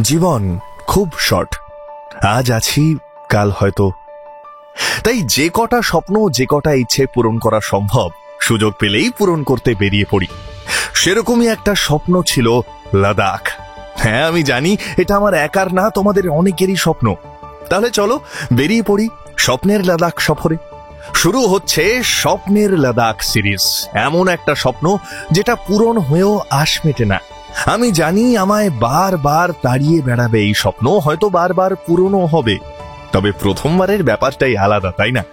জীবন খুব শর্ট, আজ আছি কাল হয়তো। তাই যে কটা স্বপ্ন, যে কটা ইচ্ছে পূরণ করা সম্ভব, সুযোগ পেলেই পূরণ করতে বেরিয়ে পড়ি। সেরকমই একটা স্বপ্ন ছিল লাদাখ। হ্যাঁ, আমি জানি এটা আমার একার না, তোমাদের অনেকেরই স্বপ্ন। তাহলে চলো বেরিয়ে পড়ি স্বপ্নের লাদাখ সফরে। শুরু হচ্ছে স্বপ্নের লাদাখ সিরিজ। এমন একটা স্বপ্ন যেটা পূরণ হয়েও আশ মেটে না। আমি জানি আমায় বারবার তাড়িয়ে বেড়াবে এই স্বপ্ন, হয়তো বারবার পূরণও হবে, তবে প্রথমবারের ব্যাপারটাই আলাদা, তাই না?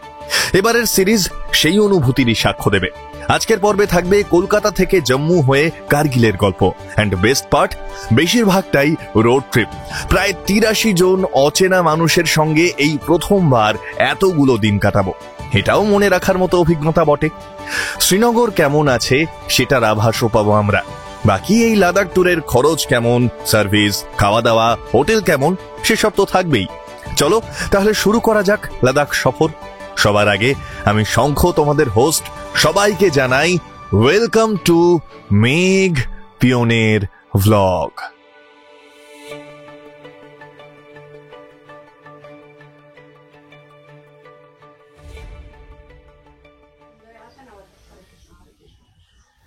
এবারের সিরিজ সেই অনুভূতিরই সাক্ষ্য দেবে। আজকের পর্বে থাকবে কলকাতা থেকে জম্মু হয়ে কার্গিলের গল্প। অ্যান্ড বেস্ট পার্ট, বেশিরভাগটাই রোড ট্রিপ। প্রায় ৮৩ জন অচেনা মানুষের সঙ্গে এই প্রথমবার এতগুলো দিন কাটাবো। এটাও মনে রাখার মতো অভিজ্ঞতা বটে। শ্রীনগর কেমন আছে সেটার আভাসও পাবো আমরা। বাকি এই লাদাখ ট্যুরের খরচ কেমন, সার্ভিস, খাওয়া দাওয়া, হোটেল কেমন, সেসব তো থাকবেই। চলো তাহলে শুরু করা যাক লাদাখ সফর। সবার আগে আমি শঙ্খ, তোমাদের হোস্ট, সবাইকে জানাই ওয়েলকাম টু মেঘ পিওনের ভ্লগ।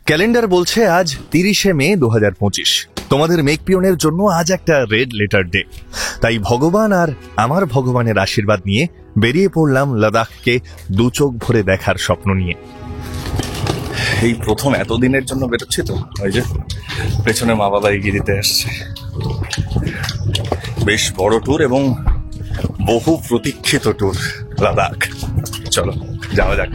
ক্যালেন্ডার বলছে আজ ৩০শে মে ২০২৫। তোমাদের মেঘ পিওনের জন্য আজ একটা রেড লেটার ডে। তাই ভগবান আর আমার ভগবানের আশীর্বাদ নিয়ে বেরিয়ে পড়লাম লাদাখকে দু চোখ ভরে দেখার স্বপ্ন নিয়ে। এই প্রথম এতদিনের জন্য বেরোচ্ছি তো, ওই যে পেছনে মা বাবা এগিয়ে দিতে আসছে। বেশ বড় ট্যুর এবং বহু প্রতীক্ষিত ট্যুর লাদাখ। চলো যাওয়া যাক।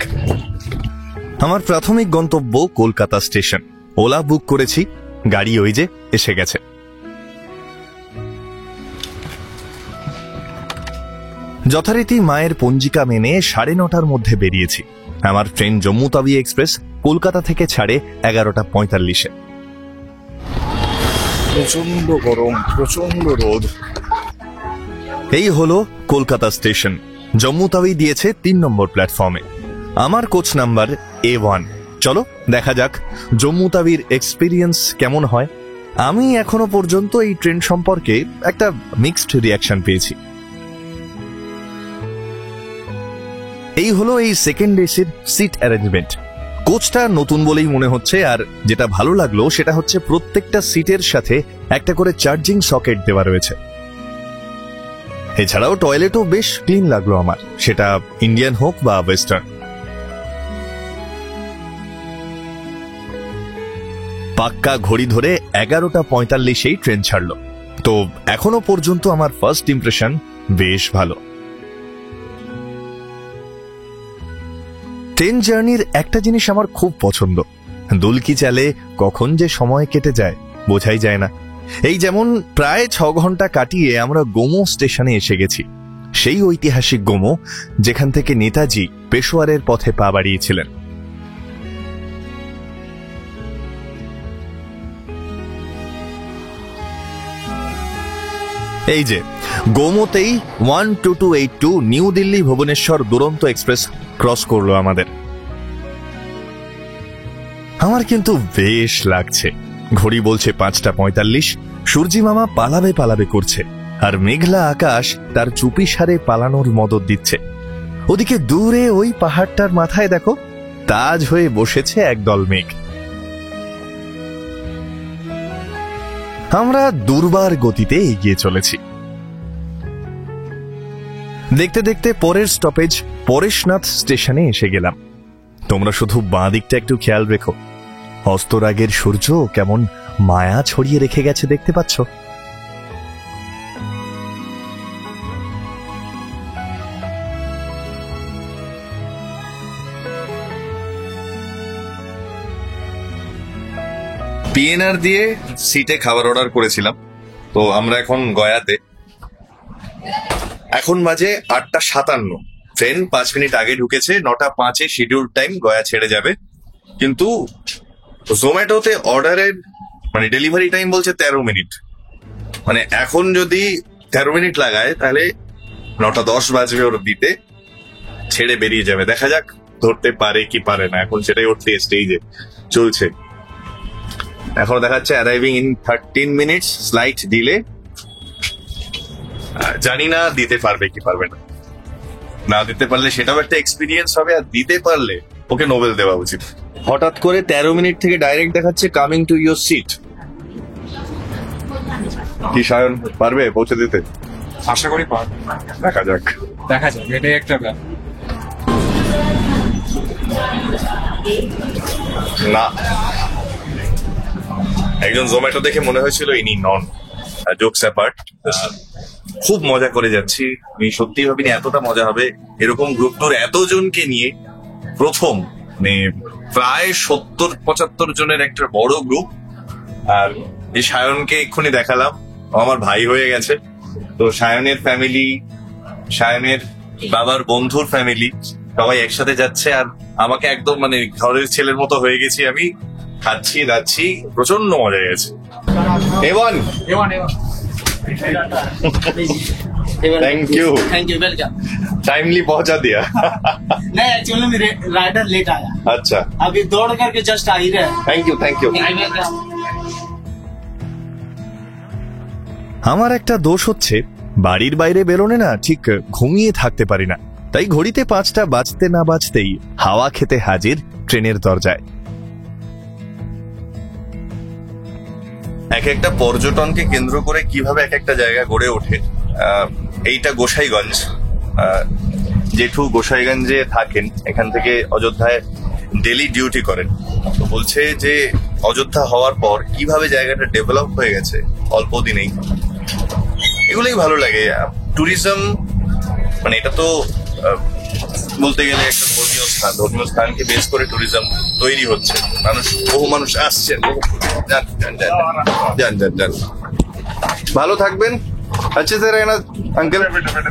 আমার প্রাথমিক গন্তব্য কলকাতা স্টেশন। ওলা বুক করেছি, গাড়ি ওই যে এসে গেছে। যথারীতি মায়ের পঞ্জিকা মেনে ৯:৩০টার মধ্যে বেরিয়েছি। আমার ট্রেন জম্মু তাওয়ি এক্সপ্রেস কলকাতা থেকে ছাড়ে ১১:৪৫-এ। প্রচন্ড গরম, প্রচন্ড রোদ। এই হলো কলকাতা স্টেশন। জম্মু তাওয়ি দিয়েছে ৩ নম্বর প্ল্যাটফর্মে। আমার কোচ নাম্বার A1। চলো দেখা যাক জম্মু তাওয়ির এক্সপিরিয়েন্স কেমন হয়। আমি এখনো পর্যন্ত এই ট্রেন সম্পর্কে একটা মিক্সড রিয়াকশন পেয়েছি। এই হলো এই সেকেন্ড এসির সিট অ্যারেঞ্জমেন্ট। কোচটা নতুন বলেই মনে হচ্ছে, আর যেটা ভালো লাগলো সেটা হচ্ছে প্রত্যেকটা সিটের সাথে একটা করে চার্জিং সকেট দেওয়া রয়েছে। এছাড়াও টয়লেটও বেশ ক্লিন লাগলো আমার, সেটা ইন্ডিয়ান হোক বা ওয়েস্টার্ন। পাক্কা ঘড়ি ধরে ১১:৪৫-এই ট্রেন ছাড়লো। তো এখনো পর্যন্ত আমার ফার্স্ট ইমপ্রেশন বেশ ভালো। ট্রেন জার্নির একটা জিনিস আমার খুব পছন্দ, দুলকি চালে কখন যে সময় কেটে যায় বোঝাই যায় না। এই যেমন প্রায় ৬ ঘন্টা কাটিয়ে আমরা গোমো স্টেশনে এসে গেছি। সেই ঐতিহাসিক গোমো যেখান থেকে নেতাজি পেশোয়ারের পথে পা বাড়িয়েছিলেন। এই যে গোমোতেই 12282 নিউ দিল্লি ভুবনেশ্বর দুরন্ত এক্সপ্রেস ক্রস করলো আমাদের। আমার কিন্তু বেশ লাগছে। ঘড়ি বলছে ৫:৪৫। সূর্যি মামা পালাবে পালাবে করছে, আর মেঘলা আকাশ তার চুপি সারে পালানোর মদত দিচ্ছে। ওদিকে দূরে ওই পাহাড়টার মাথায় দেখো, তাজ হয়ে বসেছে একদল মেঘ। আমরা দুর্বার গতিতে এগিয়ে চলেছি। দেখতে দেখতে পরের স্টপেজ পরেশনাথ স্টেশনে এসে গেলাম। তোমরা শুধু বাঁ দিকটা একটু খেয়াল রেখো, অস্তরাগের সূর্য কেমন মায়া ছড়িয়ে রেখে গেছে দেখতে পাচ্ছ। পিএনআর দিয়ে সিটে খাবার অর্ডার করেছিলাম। তো আমরা এখন গয়াতে। এখন বাজে ৮:৫৭। ট্রেন ৫ মিনিট আগে ঢুকেছে। ৯:০৫-এ শিডিউল টাইম গয়া ছেড়ে যাবে। কিন্তু জোম্যাটোতে অর্ডারের ডেলিভারি টাইম বলছে ১৩ মিনিট। এখন যদি ১৩ মিনিট লাগায় তাহলে ৯:১০ বাজবে ওর দিতে, ছেড়ে বেরিয়ে যাবে। দেখা যাক ধরতে পারে কি পারে না, এখন সেটাই ওর স্টেজে চলছে। এখন দেখাচ্ছে arriving in 13 minutes, slight delay. জানি না দিতে পারবে কি পারবে না, না দিতে পারলে সেটাও একটা এক্সপিরিয়েন্স হবে, আর দিতে পারলে ওকে নোবেল দেওয়া উচিত। হঠাৎ করে 13 মিনিট থেকে ডাইরেক্ট দেখাচ্ছে কামিং টু ইউর সিট। কি সায়ন পারবে পৌঁছে দিতে? আশা করি পারবে। দেখা যাক। এটাই একটা ব্যাপার। না, একজন জোম্যাটো দেখে মনে হয়েছিল ইনি নন। জোকস অ্যাপার্ট, খুব মজা করে যাচ্ছি। আমি সত্যি ভাবিনি এতটা মজা হবে এরকম গ্রুপ ট্যুর এতজনকে নিয়ে। প্রথম মানে প্রায় 70-75 জনের একটা বড় গ্রুপ। আর এই সায়নকে এক্ষুনি দেখালাম, ও আমার ভাই হয়ে গেছে। তো সায়নের ফ্যামিলি, সায়নের বাবার বন্ধুর ফ্যামিলি সবাই একসাথে যাচ্ছে, আর আমাকে একদম মানে ঘরের ছেলের মতো হয়ে গেছি আমি। খাচ্ছি যাচ্ছি, প্রচন্ড মজা গেছে। A1 thank you welcome. Timely पहुंचा दिया। नहीं एक्चुअली मेरे राइडर लेट आया, अच्छा अभी दौड़ करके जस्ट आ ही रहे। Thank you thank you. আমার একটা দোষ হচ্ছে, বাড়ির বাইরে বেরোনে না ঠিক ঘুমিয়ে থাকতে পারি না। তাই ঘড়িতে 5টা বাজতে না বাজতেই হাওয়া খেতে হাজির ট্রেনের দরজায়। এক একটা পর্যটনকে কেন্দ্র করে কিভাবে এক একটা জায়গা গড়ে ওঠে। এইটা গোসাইগঞ্জ। জেঠু গোসাইগঞ্জে থাকেন, এখান থেকে অযোধ্যায় ডেলি ডিউটি করেন। তো বলছে যে অযোধ্যা হওয়ার পর কিভাবে জায়গাটা ডেভেলপ হয়ে গেছে অল্প দিনেই। এগুলোই ভালো লাগে। ট্যুরিজম মানে এটা তো বলতে গেলে একটা ধর্মীয় স্থান, ধর্মীয় স্থানকে বেস করে ট্যুরিজম তৈরি হচ্ছে। বহু মানুষ আসছেন। যান যান যান, ভালো থাকবেন। अच्छे से रहना अंकल।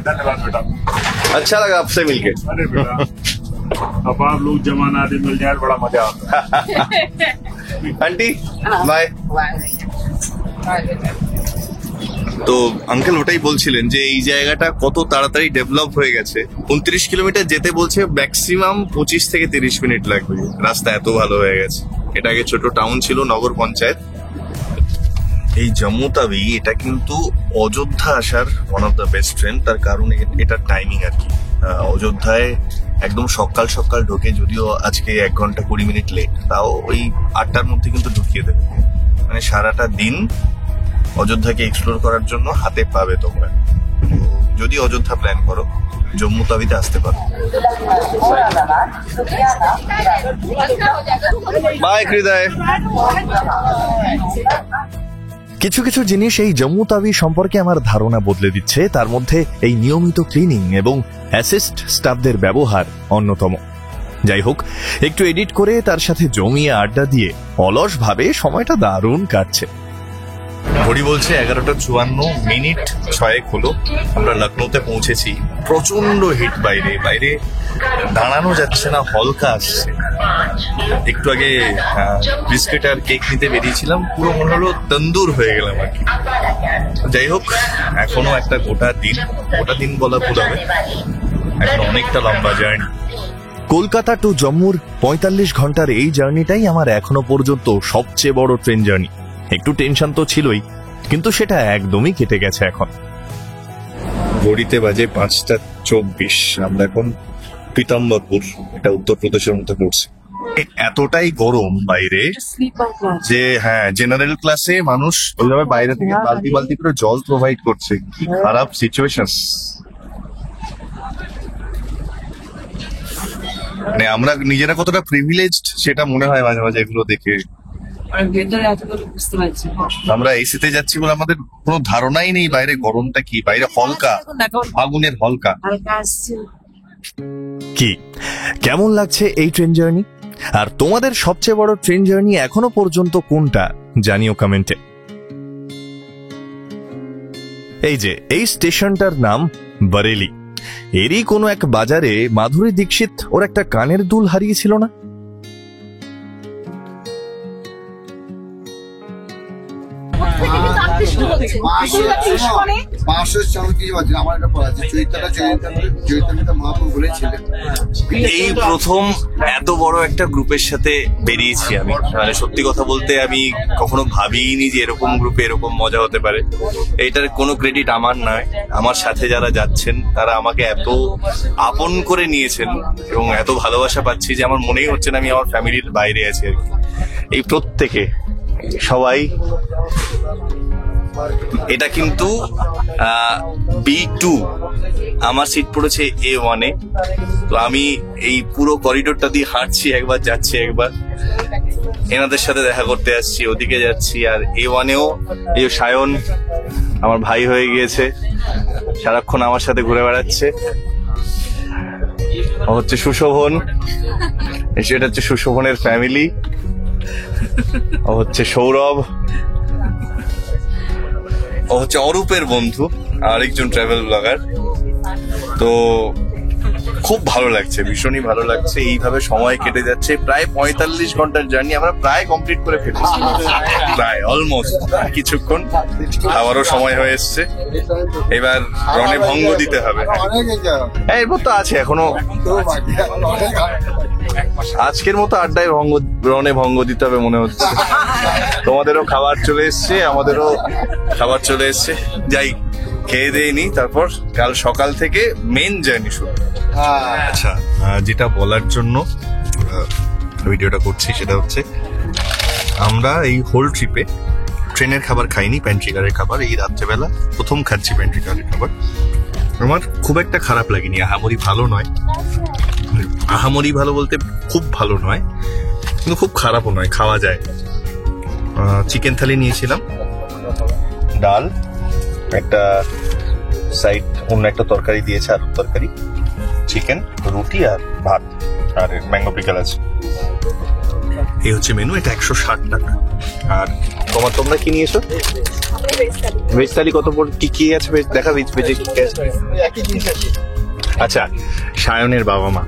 धन्यवाद बेटा। अच्छा लगा आपसे मिलके। अरे बेटा, अब आप लोग जवान आदमी मिल जाए बड़ा मजा आता है। Aunty bye. তো আঙ্কেল ওটাই বলছিলেন যে এই জায়গাটা কত তাড়াতাড়ি ডেভেলপ হয়ে গেছে। 29 কিলোমিটার যেতে বলছে, ম্যাক্সিমাম 25 থেকে 30 মিনিট লাগবে। রাস্তা এত ভালো হয়ে গেছে। এটা আগে ছোট টাউন ছিল, নগর পঞ্চায়েত। এই জম্মু তাওয়ি এটা কিন্তু অযোধ্যা আসার one of the best train. তার কারণ এটার টাইমিং আর কি। অযোধ্যায় একদম সকাল সকাল ঢোকে, যদিও আজকে 1 ঘন্টা 20 মিনিট লেট, তাও ওই 8টার মধ্যে কিন্তু ঢুকিয়ে দেবে। মানে সারাটা দিন অযোধ্যাকে এক্সপ্লোর করার জন্য হাতে পাবে তোমরা। যদি অযোধ্যা প্ল্যান করো, জম্মু তাওয়িতে আসতে পারো। বাই হৃদয়। কিছু কিছু জিনিস এই জম্মু তাওয়ি সম্পর্কে আমার ধারণা বদলে দিচ্ছে। তার মধ্যে এই নিয়মিত ক্লিনিং এবং অ্যাসিস্ট স্টাফদের ব্যবহার অন্যতম। যাই হোক, একটু এডিট করে তার সাথে জমিয়ে আড্ডা দিয়ে অলস ভাবে সময়টা দারুণ কাটছে। ঘড়ি বলছে 11:54 6 হলো। আমরা লখনৌতে পৌঁছেছি। প্রচন্ড হিট বাইরে, বাইরে দাঁড়ানো যাচ্ছে না, হলকা আসছে। একটু আগে বিস্কিট আর কেক নিতে বেরিয়েছিলাম, পুরো মনে হলো তন্দুর হয়ে গেলাম আর কি। যাই হোক, এখনো একটা গোটা দিন বলা ভুল হবে, এখন অনেকটা লম্বা জার্নি। কলকাতা টু জম্মুর 45 ঘন্টার এই জার্নিটাই আমার এখনো পর্যন্ত সবচেয়ে বড় ট্রেন জার্নি। একটু টেনশন তো ছিলই, কিন্তু সেটা একদমই কেটে গেছে এখন। ঘড়িতে বাজে 5:24। আমরা এখন পীতাম্বরপুর, এটা উত্তরপ্রদেশের মধ্যে পড়ছে। এতটাই গরম বাইরে যে হ্যাঁ, জেনারেল ক্লাসে মানুষ ওইভাবে বাইরে থেকে বালতি বালতি করে জল প্রোভাইড করছে। কি খারাপ সিচুয়েশন। মানে আমরা নিজেরা কতটা প্রিভিলেজড সেটা মনে হয় মাঝে মাঝে এগুলো দেখে। আমরা এসিতে যাচ্ছি বলে আমাদের কোনো ধারণাই নেই বাইরে গরমটা কি। বাইরে হলকা আগুনের হলকা। কি কেমন লাগছে এই ট্রেন জার্নি? আর তোমাদের সবচেয়ে বড় ট্রেন জার্নি এখনো পর্যন্ত কোনটা জানিও কমেন্টে। এই যে এই স্টেশনটার নাম বরেলি। এরই কোনো এক বাজারে মাধুরী দীক্ষিত ওর একটা কানের দুল হারিয়েছিল না? থেকে শুরু হচ্ছে। মানে 500 চাউল কিছু আছে আমার একটা পড়া আছে চৈতন্য মহাপ্রভু বলেছিলেন এই প্রথম এত বড় একটা গ্রুপের সাথে বেরিয়েছি আমি, মানে সত্যি কথা বলতে আমি কখনো ভাবিনি যে এরকম গ্রুপে এরকম মজা হতে পারে। এটার কোনো ক্রেডিট আমার নয়, আমার সাথে যারা যাচ্ছেন তারা আমাকে এত আপন করে নিয়েছেন এবং এত ভালোবাসা পাচ্ছি যে আমার মনেই হচ্ছে না আমি আমার ফ্যামিলির বাইরে আছি আর কি। এই প্রত্যেকে সবাই, এটা কিন্তু B2, আমার সিট পড়েছে A1-এ। তো আমি এই পুরো করিডোরটা দিয়ে হাঁটছি, একবার যাচ্ছি একবার এনাদের সাথে দেখা করতে আসছি, ওদিকে যাচ্ছি। আর A1-এও এই সায়ন আমার ভাই হয়ে গিয়েছে, সারাক্ষণ আমার সাথে ঘুরে বেড়াচ্ছে। ও হচ্ছে সুশোভন, সেটা হচ্ছে সুশোভনের ফ্যামিলি। ও হচ্ছে সৌরভ, ও হচ্ছে অরূপের বন্ধু, আরেকজন ট্রাভেল ব্লগার। তো খুব ভালো লাগছে, ভীষণই ভালো লাগছে। এইভাবে সময় কেটে যাচ্ছে, প্রায় 45 ঘন্টার জার্নি আমরা প্রায় কমপ্লিট করে ফেলেছি, প্রায় অলমোস্ট। কিছুক্ষণ আবারও সময় হয়ে এসছে, এবার রণে ভঙ্গ দিতে হবে। এরপর তো আছে এখনো, আজকের মতো আড্ডায় রণে ভঙ্গ দিতে হবে মনে হচ্ছে। তোমাদেরও খাবার চলে এসছে, আমাদেরও খাবার চলে এসছে। যাই খেয়ে দিয়ে নি, তারপর কাল সকাল থেকে মেন জার্নি শুরু। আচ্ছা, যেটা বলার জন্য ভিডিওটা করছি সেটা হচ্ছে আমরা এই হোল ট্রিপে ট্রেনের খাবার খাইনি, প্যান্ট্রিকারের খাবার। এই রাত্রেবেলা প্রথম খাচ্ছি প্যান্ট্রিকারের খাবার। আমার খুব একটা খারাপ লাগেনি, আহামরি ভালো নয়, আহামরি ভালো বলতে খুব ভালো নয় কিন্তু খুব খারাপও নয়, খাওয়া যায়। চিকেন থালি নিয়েছিলাম, ডাল, একটা সাইড অন্য একটা তরকারি দিয়েছে, আলুর তরকারি, চিকেন, রুটি আর ভাত, আর ম্যাঙ্গো পিকল আছে। এই হচ্ছে মেনু, এটা 160 টাকা। আর তোমরা কি নিয়েছো? ভেজ থালি কত পড়ে, কি আছে দেখা, ভেজে কি আছে? আচ্ছা, সায়নের বাবা মা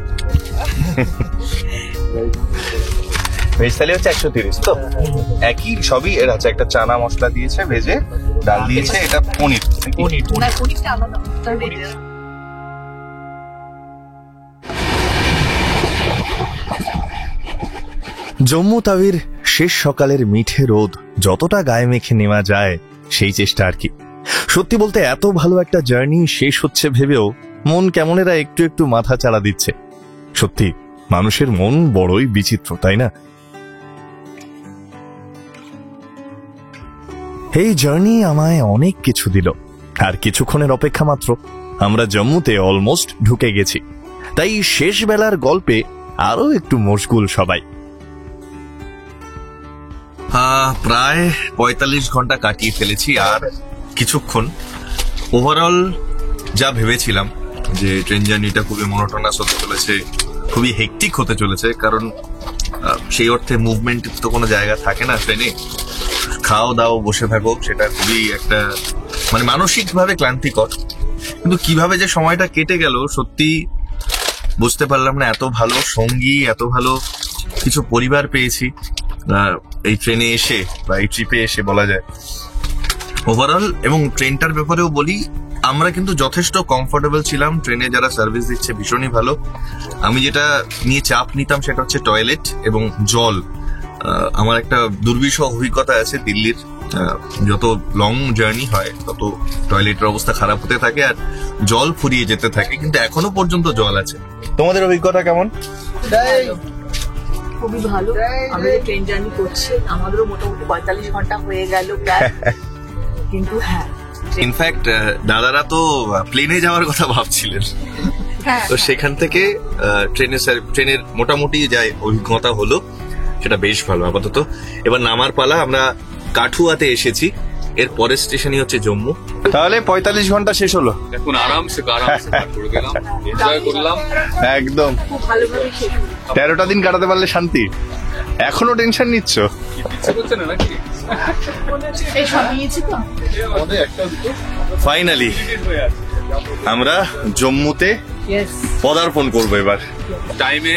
ভেজ থালি হচ্ছে 130, তো একই সবই। এর আছে একটা চানা মশলা দিয়েছে ভেজে, ডাল দিয়েছে, এটা পনির। না পনিরটা আলাদা, তার বেরিয়ে জম্মু তাবির শেষ সকালের মিঠে রোদ যতটা গায়ে মেখে নেওয়া যায় সেই চেষ্টা আর কি। সত্যি বলতে এত ভালো একটা জার্নি শেষ হচ্ছে ভেবেও মন কেমনেরা একটু একটু মাথা চাড়া দিচ্ছে। সত্যি মানুষের মন বড়ই বিচিত্র, তাই না? এই জার্নি আমায় অনেক কিছু দিল, আর কিছুক্ষণের অপেক্ষা মাত্র আমরা জম্মুতে অলমোস্ট ঢুকে গেছি। তাই শেষ বেলার গল্পে আরো একটু মশগুল সবাই। প্রায় 45 ঘন্টা কাটিয়ে ফেলেছি, আর কিছুক্ষণ। ওভারঅল যা ভেবেছিলাম যে ট্রেন জার্নিটা খুবই মনোটোনাস হতে চলেছে, খুবই হেক্টিক হতে চলেছে, কারণ সেই অর্থে মুভমেন্ট তো কোনো জায়গা থাকে না ট্রেনে। খাও দাও বসে থাকো, সেটা খুবই একটা মানে মানসিকভাবে ক্লান্তিকর। কিন্তু কিভাবে যে সময়টা কেটে গেল সত্যি বুঝতে পারলাম না। এত ভালো সঙ্গী, এত ভালো কিছু পরিবার পেয়েছি এই ট্রেনে এসে বা এই ট্রিপে এসে বলা যায় ওভারঅল। এবং ট্রেনটার ব্যাপারেও বলি, আমরা কিন্তু যথেষ্ট কমফোর্টেবল ছিলাম। ট্রেনে যারা সার্ভিস দিচ্ছে ভীষণই ভালো। আমি যেটা নিয়ে চাপ নিতাম সেটা হচ্ছে টয়লেট এবং জল। আমার একটা দুর্বিষহ অভিজ্ঞতা আছে দিল্লির, যত লং জার্নি হয় তত টয়লেটের অবস্থা খারাপ হতে থাকে আর জল ফুরিয়ে যেতে থাকে, কিন্তু এখনো পর্যন্ত জল আছে। তোমাদের অভিজ্ঞতা কেমন? খুবই ভালো। আমরা যে ট্রেন জার্নি করছি আমাদেরও মোটামুটি 45 ঘন্টা হয়ে গেল প্রায়, কিন্তু হ্যাঁ ইনফ্যাক্ট দাদারা তো প্লেনে যাওয়ার কথা ভাবছিলেন, তো সেখান থেকে ট্রেনের মোটামুটি যাই অভিজ্ঞতা হলো, সেটা বেশ ভালো আপাতত। এবার নামার পালা। আমরা কাঠুয়াতে এসেছি, এর পরের স্টেশনই হচ্ছে জম্মু। তাহলে 45 ঘন্টা শেষ হলো, এখন আরামসে পার করে দিলাম, এনজয় করলাম একদম। খুব ভালোভাবে শেষ হলো। 13টা দিন কাটাতে পারলে শান্তি। এখনো টেনশন নিচ্ছ? ইচ্ছে করছে না নাকি? এই সব নিয়েছি তো। ফাইনালি আমরা জম্মুতে পদার্পণ করবো এবার। টাইমে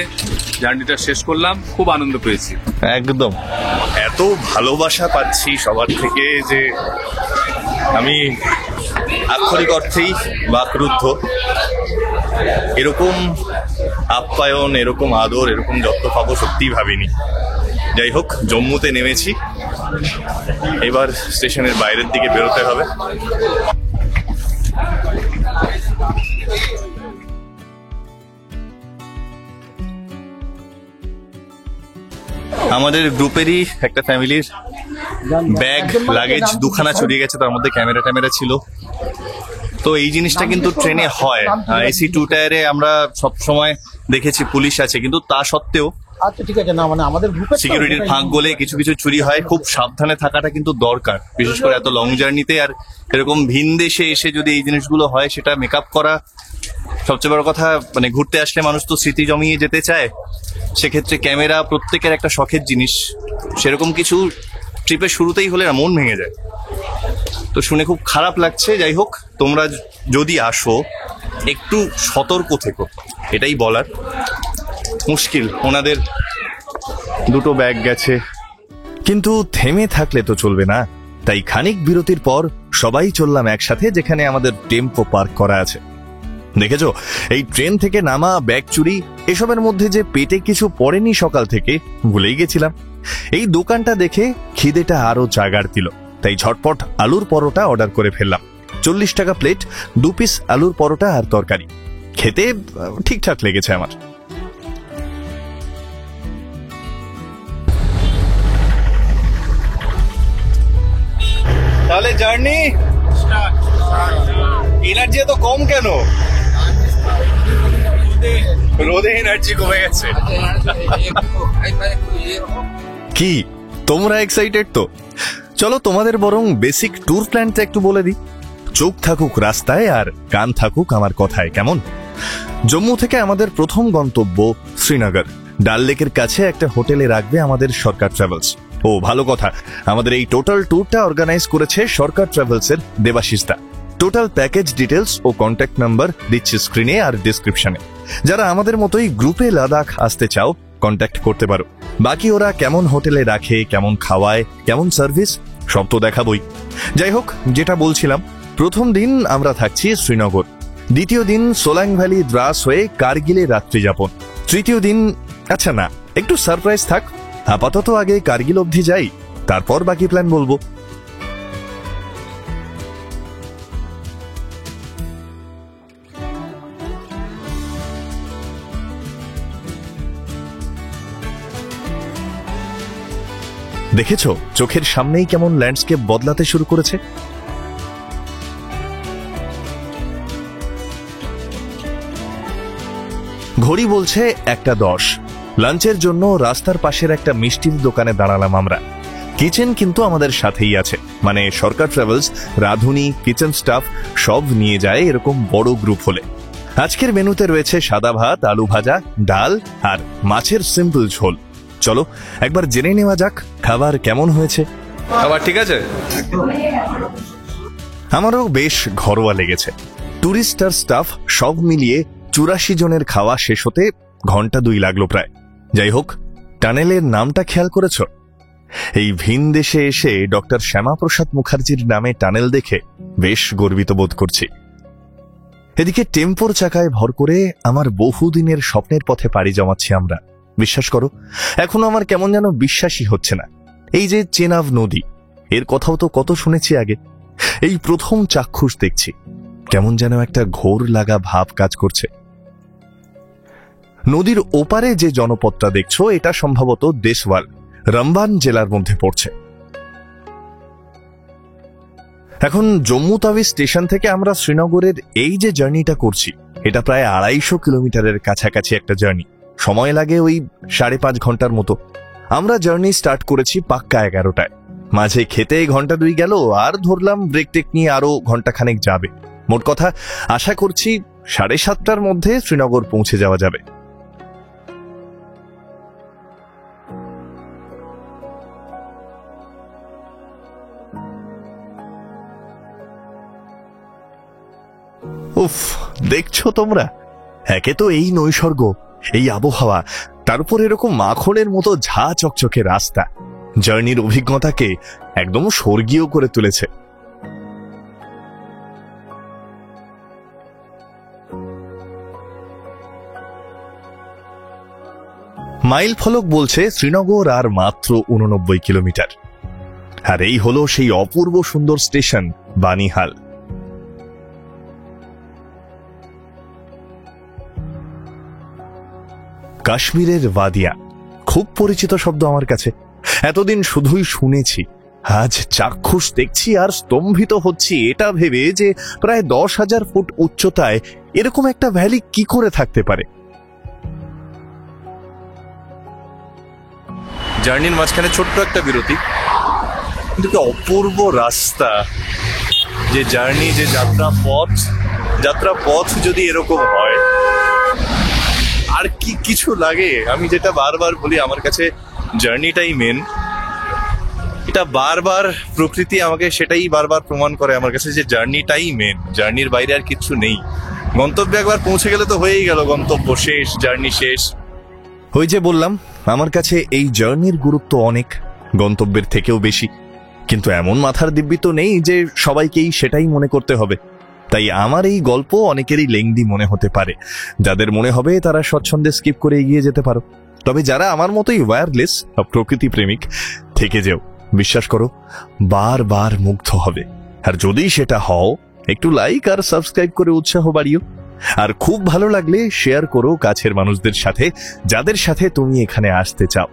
জার্নিটা শেষ করলাম, খুব আনন্দ পেয়েছি। একদম, এত ভালোবাসা পাচ্ছি সবার থেকে যে আমি আক্ষরিক অর্থেই বাকরুদ্ধ। এরকম আপ্যায়ন, এরকম আদর, এরকম যত্ন পাবো সত্যিই ভাবিনি। যাই হোক, জম্মুতে নেমেছি, এবার স্টেশনের বাইরের দিকে বেরোতে হবে। আমাদের গ্রুপেরই একটা ফ্যামিলির ব্যাগ লাগেজ দুখানা চুরিয়ে গেছে, তার মধ্যে ক্যামেরা ট্যামেরা ছিল। তো এই জিনিসটা কিন্তু ট্রেনে হয়। এসি 2 টায়ারে আমরা সব সময় দেখেছি পুলিশ আছে, কিন্তু তা সত্ত্বেও আচ্ছা ঠিক আছে, না মানে আমাদের গ্রুপে সিকিউরিটির ফাঁক গলে কিছু কিছু চুরি হয়। খুব সাবধানে থাকাটা কিন্তু দরকার, বিশেষ করে এত লং জার্নিতে। আর এরকম ভিন দেশে এসে যদি এই জিনিসগুলো হয়, সেটা মেকআপ করা সবচেয়ে বড় কথা। মানে ঘুরতে আসলে মানুষ তো স্মৃতি জমিয়ে যেতে চায়, সেক্ষেত্রে ক্যামেরা প্রত্যেকের একটা শখের জিনিস। সেরকম কিছু ট্রিপের শুরুতেই হলে না মন ভেঙে যায়। তো শুনে খুব খারাপ লাগছে। যাই হোক, তোমরা যদি আসো একটু সতর্ক থেকো, এটাই বলার। মুশকিল, ওনাদের 2টো ব্যাগ গেছে, কিন্তু থেমে থাকলে তো চলবে না। তাই খানিক বিরতির পর সবাই চললাম একসাথে যেখানে আমাদের টেম্পো পার্ক করা আছে। দেখেছো, এই ট্রেন থেকে নামা, ব্যাগ চুরি, এসবের মধ্যে যে পেটে কিছু পড়েনি সকাল থেকে ভুলেই গেছিলাম। এই দোকানটা দেখে খিদেটা আরো জাগার দিল, তাই ঝটপট আলুর পরোটা অর্ডার করে ফেললাম। 40 টাকা প্লেট, 2 পিস আলুর পরোটা আর তরকারি। খেতে ঠিকঠাক লেগেছে আমার। তাহলে জার্নি এনার্জি এত কম কেন? রোদে এনার্জি কমে গেছে। কি তোমরা এক্সাইটেড তো? চলো তোমাদের বরং বেসিক ট্যুর প্ল্যানটা একটু বলে দিই। চোখ থাকুক রাস্তায় আর কান থাকুক আমার কথায়, কেমন? জম্মু থেকে আমাদের প্রথম গন্তব্য শ্রীনগর। ডাল লেকের কাছে একটা হোটেলে রাখবে আমাদের সরকার ট্রাভেলস। ও ভালো কথা, আমাদের এই টোটাল ট্যুরটা অর্গানাইজ করেছে সরকার ট্রাভেলস এর দেবাশিস দা। টোটাল প্যাকেজ ডিটেলস ও কন্ট্যাক্ট নাম্বার দিচ্ছি স্ক্রিনে আর ডিসক্রিপশনে। যারা আমাদের মতোই গ্রুপে লাদাখ আসতে চাও, কন্ট্যাক্ট করতে পারো। বাকি ওরা কেমন হোটেলে রাখে, কেমন খাওয়ায়, কেমন সার্ভিস, সব তো দেখাবই। যাই হোক, যেটা বলছিলাম, প্রথম দিন আমরা থাকছি শ্রীনগর, দ্বিতীয় দিন সোলাং ভ্যালি দ্রাস হয়ে কার্গিলে রাত্রি যাপন, তৃতীয় দিন আচ্ছা না, একটু সারপ্রাইজ থাক। আপাতত আগে কার্গিল অবধি যাই, তারপর বাকি প্ল্যান বলবো। দেখেছো, চোখের সামনেই কেমন ল্যান্ডস্কেপ বদলাতে শুরু করেছে। ঘড়ি বলছে 1:10। লাঞ্চের জন্য রাস্তার পাশের একটা মিষ্টির দোকানে দাঁড়ালাম আমরা। কিচেন কিন্তু আমাদের সাথেই আছে, মানে সরকার ট্রাভেলস রাঁধুনি, কিচেন স্টাফ সব নিয়ে যায় এরকম বড় গ্রুপ হলে। আজকের মেনুতে রয়েছে সাদা ভাত, আলু ভাজা, ডাল আর মাছের সিম্পল ঝোল। চলো একবার জেনে নেওয়া যাক খাবার কেমন হয়েছে। খাবার ঠিক আছে? আমারও বেশ ঘরোয়া লেগেছে। টুরিস্ট আর স্টাফ সব মিলিয়ে 84 জনের খাওয়া শেষ হতে ঘন্টা 2 লাগলো প্রায়। যাই হোক, টানেলের নামটা খেয়াল করেছ? এই ভিন দেশে এসে ডক্টর শ্যামাপ্রসাদ মুখার্জির নামে টানেল দেখে বেশ গর্বিত বোধ করছি। এদিকে টেম্পোর চাকায় ভর করে আমার বহুদিনের স্বপ্নের পথে পাড়ি জমাচ্ছি আমরা। বিশ্বাস করো, এখনো আমার কেমন যেন বিশ্বাসই হচ্ছে না। এই যে চেনাব নদী, এর কথাও তো কত শুনেছি আগে, এই প্রথম চাক্ষুষ দেখছি। কেমন যেন একটা ঘোর লাগা ভাব কাজ করছে। নদীর ওপারে যে জনপদটা দেখছো, এটা সম্ভবত দেশওয়াল, রামবান জেলার মধ্যে পড়ছে। এখন জম্মু তাওয়ি স্টেশন থেকে আমরা শ্রীনগরের এই যে জার্নিটা করছি, এটা প্রায় 250 কিলোমিটারের কাছাকাছি একটা জার্নি। সময় লাগে ওই 5.5 ঘন্টার মতো। আমরা জার্নি স্টার্ট করেছি পাক্কা 11টায়। মাঝে খেতে ঘন্টা 2 গেল, আর ধরলাম ব্রেক টেক নিয়ে আরো ঘন্টাখানেক যাবে। মোট কথা আশা করছি 7:30টার মধ্যে শ্রীনগর পৌঁছে যাওয়া যাবে। উফ, দেখছো তোমরা, একে তো এই নৈসর্গ, এই আবহাওয়া, তারপর এরকম মাখনের মতো ঝা চকচকে রাস্তা, জার্নির অভিজ্ঞতাকে একদম স্বর্গীয় করে তুলেছে। মাইল ফলক বলছে শ্রীনগর আর মাত্র 89 কিলোমিটার। আর এই হলো সেই অপূর্ব সুন্দর স্টেশন বানিহাল। কাশ্মীরের ওয়াদিয়া খুব পরিচিত শব্দ আমার কাছে, এতদিন শুধুই শুনেছি। আজ চাক্ষুষ দেখছি আর স্তম্ভিত হচ্ছি এটা ভেবে যে প্রায় 10,000 ফুট উচ্চতায় এরকম একটা ভ্যালি কি করে থাকতে পারে। জার্নির মাঝখানে ছোট্ট একটা বিরতি, কিন্তু কি অপূর্ব রাস্তা, যে জার্নি, যে যাত্রা পথ যদি এরকম হয় আর কি কিছু লাগে। আমি যেটা বারবার বলি, আমার কাছে জার্নিটাই মেন। এটা বারবার প্রকৃতি আমাকে সেটাই বারবার প্রমাণ করে আমার কাছে, যে জার্নিটাই মেন, জার্নির বাইরে আর কিছু নেই। গন্তব্যে একবার পৌঁছে গেলে তো হয়েই গেল, গন্তব্য শেষ, জার্নি শেষ। ওই যে বললাম, আমার কাছে এই জার্নির গুরুত্ব অনেক, গন্তব্যের থেকেও বেশি। কিন্তু এমন মাথার দিব্যি তো নেই যে সবাইকেই সেটাই মনে করতে হবে। তাই আমার এই গল্প অনেকেরই লেংদি মনে হতে পারে। যাদের মনে হবে তারা স্বচ্ছন্দে স্কিপ করে এগিয়ে যেতে পারো। তবে যারা আমার মতোই ওয়্যারলেস প্রকৃতি প্রেমিক, থেকে যেও, বিশ্বাস করো বারবার মুগ্ধ হবে। আর যদি সেটা হও, একটু লাইক আর সাবস্ক্রাইব করে উৎসাহ বাড়িও। আর খুব ভালো লাগলে শেয়ার করো কাছের মানুষদের সাথে, যাদের সাথে তুমি এখানে আসতে চাও।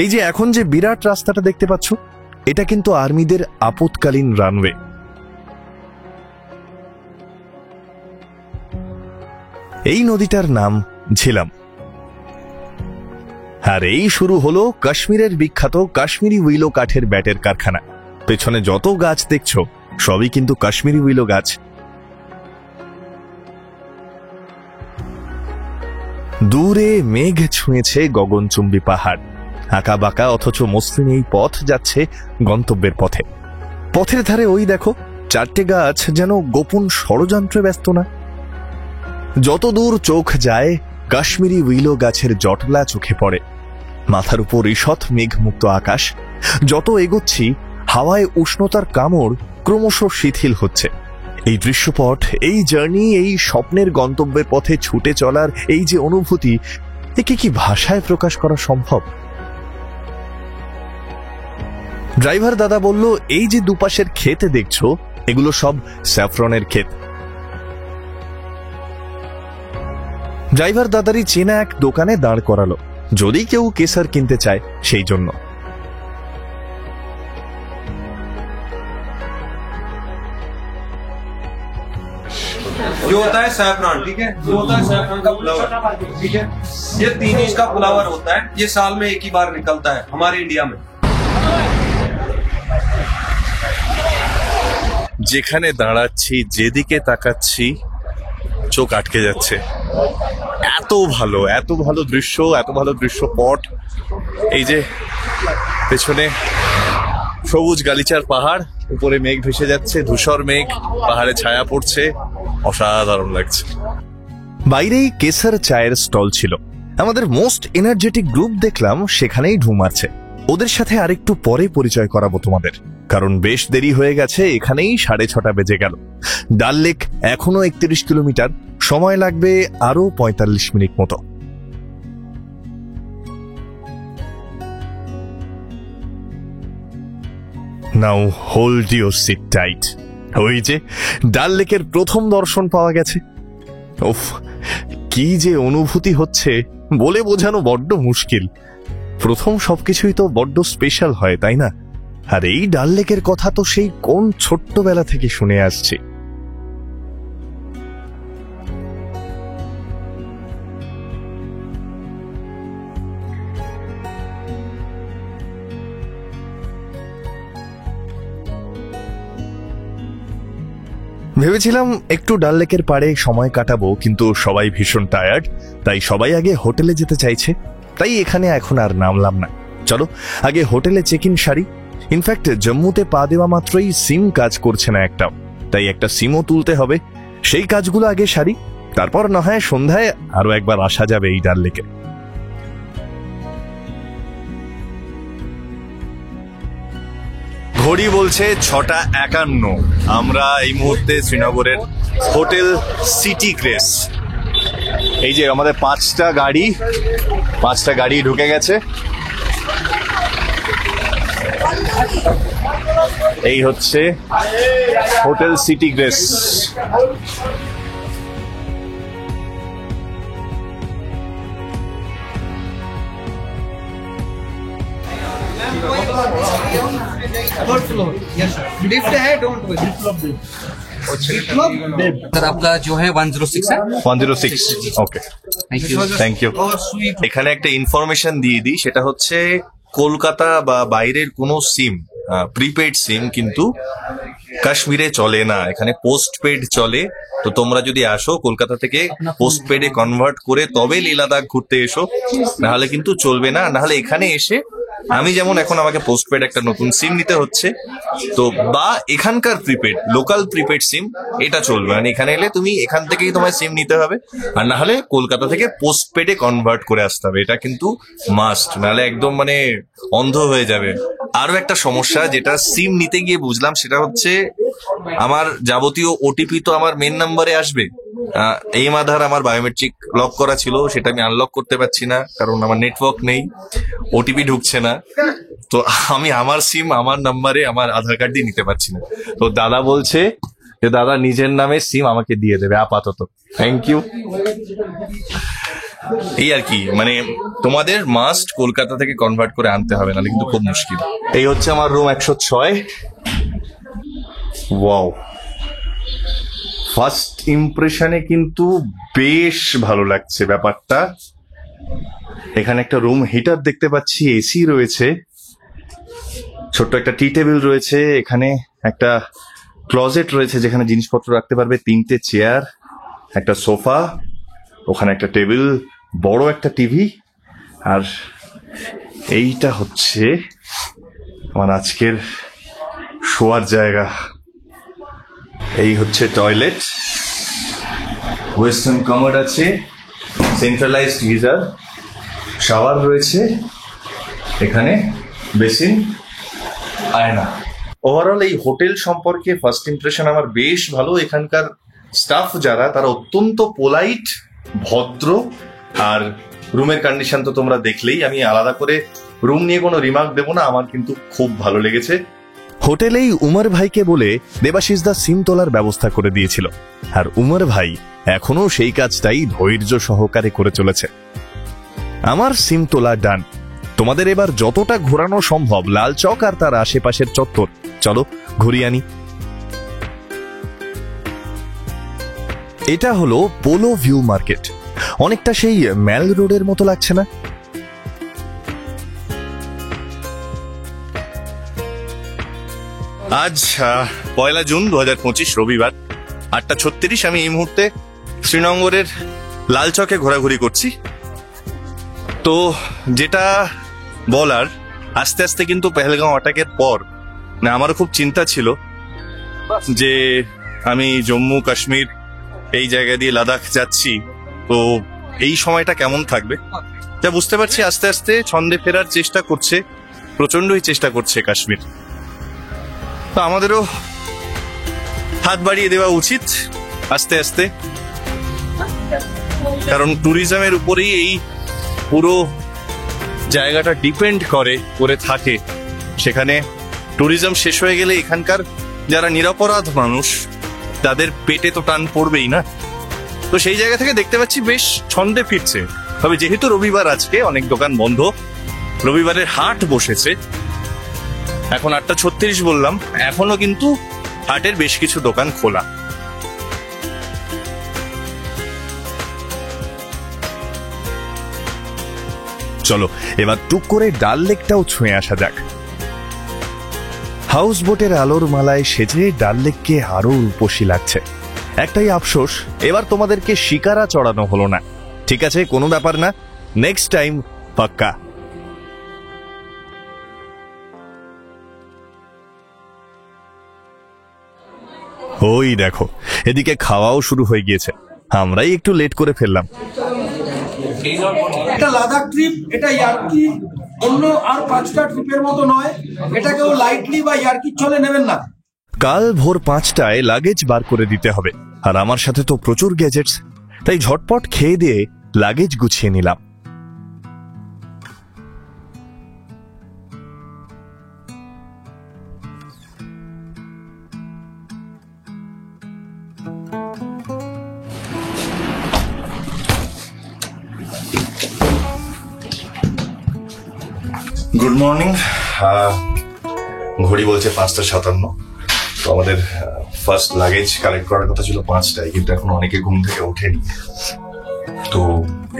এই যে এখন যে বিরাট রাস্তাটা দেখতে পাচ্ছ, এটা কিন্তু আর্মিদের আপৎকালীন রানওয়ে। এই নদীটার নাম ঝিলাম। আর এই শুরু হলো কাশ্মীরের বিখ্যাত কাশ্মীরি উইলো কাঠের ব্যাটের কারখানা। পেছনে যত গাছ দেখছো সবই কিন্তু কাশ্মীরি উইলো গাছ। দূরে মেঘ ছুঁয়েছে গগনচুম্বী পাহাড়, আঁকা বাঁকা অথচ মসৃণ এই পথ যাচ্ছে গন্তব্যের পথে। পথের ধারে ওই দেখো 4টে গাছ যেন গোপন ষড়যন্ত্রে ব্যস্ত না। যত দূর চোখ যায় কাশ্মীরি উইলো গাছের জটলা চোখে পড়ে। মাথার উপর ঈষৎ মেঘমুক্ত আকাশ। যত এগোচ্ছি হাওয়ায় উষ্ণতার কামড় ক্রমশ শিথিল হচ্ছে। এই দৃশ্যপট, এই জার্নি, এই স্বপ্নের গন্তব্যের পথে ছুটে চলার এই যে অনুভূতি, একে কি ভাষায় প্রকাশ করা সম্ভব? ড্রাইভার দাদা বলল, এই যে দুপাশের ক্ষেত দেখছো, এগুলো সব স্যাফরনের ক্ষেত। ড্রাইভার দাদারই চেনা এক দোকানে দাঁড় করালো, যদি কেউ কেসার কিনতে চায় সেই জন্য। जो होता है सैफरन, ठीक है, जो होता है सैफरन का फ्लावर, ठीक है, ये 3 इंच का फ्लावर होता है। ये साल में एक ही बार निकलता है हमारे इंडिया में। যেখানে দাঁড়াচ্ছি, যেদিকে তাকাচ্ছি, চোখ আটকে যাচ্ছে। এত ভালো দৃশ্য, এত ভালো দৃশ্যপট। এই যে পেছনে সবুজ গালিচার পাহাড়, উপরে মেঘ ভেসে যাচ্ছে, ধূসর মেঘ, পাহাড়ে ছায়া পড়ছে, অসাধারণ লাগছে। বাইরেই কেসার চায়ের স্টল ছিল। আমাদের মোস্ট এনার্জেটিক গ্রুপ দেখলাম সেখানেই ঢু মারছে। ওদের সাথে আরেকটু পরে পরিচয় করাবো তোমাদের, কারণ বেশ দেরি হয়ে গেছে। এখানেই 6:30 বেজে গেল। ডাল লেক এখনো 31 কিলোমিটার, সময় লাগবে আরো 45 মিনিট মতো। নাও হোল্ড ইউর সিট টাইট। ওই যে ডাল লেকের প্রথম দর্শন পাওয়া গেছে। উফ, কি যে অনুভূতি হচ্ছে বলে বোঝানো বড্ড মুশকিল। প্রথম সবকিছুই তো বড্ড স্পেশাল হয়, তাই না? আর এই ডাল লেকের কথা তো সেই কোন ছোট্টবেলা থেকে শুনে আসছি। ভেবেছিলাম একটু ডাল লেকের পাড়ে সময় কাটাবো, কিন্তু সবাই ভীষণ টায়ার্ড, তাই সবাই আগে হোটেলে যেতে চাইছে। তাই এখানে এখন আর নামলাম না। চলো আগে হোটেলে চেক ইন সারি। ইনফ্যাক্ট জম্মুতে পা দেওয়া মাত্রই সিম কাজ করছে না একটাও, তাই একটা সিমও তুলতে হবে। সেই কাজগুলো আগে সারি, তারপর না হয় সন্ধ্যায় আরো একবার আসা যাবে এই ডাল লেকে। ঘড়ি বলছে 6:51। আমরা এই মুহূর্তে শ্রীনগরের হোটেল সিটি গ্রেস এই যে আমাদের পাঁচটা গাড়ি ঢুকে গেছে। এই হচ্ছে হোটেল সিটি গ্রেস। सर आपका जो है 106 है 106। ওকে, থ্যাংক ইউ। এখানে একটা ইনফরমেশন দিয়ে দিই, সেটা হচ্ছে কলকাতা বা বাইরের কোনো সিম, প্রিপেড সিম কিন্তু কাশ্মীরে চলে না, এখানে পোস্ট পেড চলে। তো তোমরা যদি আসো কলকাতা থেকে পোস্ট পেডে কনভার্ট করে তবে লে লাদাখ ঘুরতে এসো, নাহলে কিন্তু চলবে না। নাহলে এখানে এসে আমি যেমন এখন আমাকে পোস্ট পেড একটা নতুন সিম নিতে হচ্ছে, তো বা এখানকার প্রিপেড লোকাল প্রিপেড সিম এটা চলবে, মানে এখানে এলে তুমি এখান থেকেই তোমায় সিম নিতে হবে, আর না হলে কলকাতা থেকে পোস্ট পেডে কনভার্ট করে আসতে হবে। এটা কিন্তু মাস্ট, নাহলে একদম মানে অন্ধ হয়ে যাবে। আরো একটা সমস্যা যেটা সিম নিতে গিয়ে বুঝলাম, সেটা হচ্ছে আমার যাবতীয় ওটিপি তো আমার মেন নাম্বারে আসবে। এম আধার আমার বায়োমেট্রিক লক করা ছিল, সেটা আমি আনলক করতে পারছি না, কারণ আমার নেটওয়ার্ক নেই, ওটিপি ঢুকছে না। তো আমি আমার সিম আমার নাম্বারে আমার আধার কার্ড দিয়ে নিতে পারছি না। তো দাদা বলছে যে দাদা নিজের নামে সিম আমাকে দিয়ে দেবে আপাতত। Thank you. এই আর কি, মানে তোমাদের মাস্ট কলকাতা থেকে কনভার্ট করে আনতে হবে, নাহলে কিন্তু খুব মুশকিল। এই হচ্ছে আমার রুম 106। ওয়াও, ফার্স্ট ইমপ্রেশনে কিন্তু বেশ ভালো লাগছে ব্যাপারটা। এখানে একটা রুম হিটার দেখতে পাচ্ছি, এসি রয়েছে, ছোট্ট একটা টি টেবিল রয়েছে, এখানে একটা ক্লজেট রয়েছে যেখানে জিনিসপত্র রাখতে পারবে, 3টে চেয়ার, একটা সোফা, ওখানে একটা টেবিল, বড় একটা টিভি, আর এইটা হচ্ছে আমার আজকের শোয়ার জায়গা। এই হচ্ছে টয়লেট, ওয়েস্টার্ন কমোড আছে, সেন্ট্রালাইজড গিজার, শাওয়ার রয়েছে, এখানে বেসিন, আয়না। ওভারঅল এই হোটেল সম্পর্কে ফার্স্ট ইমপ্রেশন আমার বেশ ভালো। এখানকার স্টাফ যারা, তারা অত্যন্ত পোলাইট, ভদ্র, আর রুমের কন্ডিশন তো তোমরা দেখলেই, আমি আলাদা করে রুম নিয়ে কোনো রিমার্ক দেবো না, আমার কিন্তু খুব ভালো লেগেছে। হোটেলেই উমর ভাইকে বলে দেবাশিস দা সিম তোলার ব্যবস্থা করে দিয়েছিল, আর উমর ভাই এখনো সেই কাজটাই ধৈর্য সহকারে করে চলেছে। আমার সিম তোলা ডান। তোমাদের এবার যতটা ঘোরানো সম্ভব লাল চক আর তার আশেপাশের চত্বর চলো ঘুরিয়ে আনি। এটা হলো পোলো ভিউ মার্কেট, অনেকটা সেই ম্যাল রোডের মতো লাগছে না? আজ 1 জুন 2025 রবিবার, 8:36। আমি এই মুহূর্তে শ্রীনগরের লাল চকে ঘোরাঘুরি করছি। তো যেটা বলার, আস্তে আস্তে কিন্তু পেহেলগাঁও অ্যাটাকের পর না আমারও খুব চিন্তা ছিল যে আমি জম্মু কাশ্মীর এই জায়গা দিয়ে লাদাখ যাচ্ছি, তো এই সময়টা কেমন থাকবে। যা বুঝতে পারছি আস্তে আস্তে ছন্দে ফেরার চেষ্টা করছে, প্রচন্ডই চেষ্টা করছে কাশ্মীর। তো আমাদেরও হাত বাড়িয়ে দেওয়া উচিত আস্তে আস্তে, কারণ ট্যুরিজমের উপরেই এই পুরো জায়গাটা ডিপেন্ড করে থাকে। সেখানে ট্যুরিজম শেষ হয়ে গেলে এখানকার যারা নিরপরাধ মানুষ, তাদের পেটে তো টান পড়বেই না। তো সেই জায়গা থেকে দেখতে পাচ্ছি বেশ ছন্দে ফিরছে। তবে যেহেতু রবিবার, আজকে অনেক দোকান বন্ধ, রবিবারের হাট বসেছে। এখন 8:36 বললাম, এখনো কিন্তু হাটের বেশ কিছু দোকান খোলা। চলো এবার টুক করে ডাল লেকটাও ছুঁয়ে আসা যাক। হাউস বোটের আলোর মালায় সেজে ডাল লেককে আরো রূপসী লাগছে। একটাই আফসোস, এবার তোমাদেরকে শিকারা চড়ানো হলো না। ঠিক আছে, কোনো ব্যাপার না, নেক্সট টাইম পাক্কা। ওই দেখো, এদিকে খাওয়াও শুরু হয়ে গিয়েছে, আমরাই একটু লেট করে ফেললাম। এটা লাদাখ ট্রিপ, এটা ইয়ার্কি, অন্য আর 5টা ট্রিপের মতো নয়। এটা কেউ লাইটলি বা ইয়ার্কির ছলে নেবেন না। কাল ভোর 5টায় লাগেজ বার করে দিতে হবে, আর আমার সাথে তো প্রচুর গ্যাজেটস। তাই ঝটপট খেয়ে দিয়ে লাগেজ গুছিয়ে নিলাম। Good morning. ঘড়ি বলছে 5:57। তো আমাদের ফার্স্ট লাগেজ কালেক্ট করার কথা ছিল 5টায়, কিন্তু এখন অনেকে ঘুম থেকে ওঠেনি। তো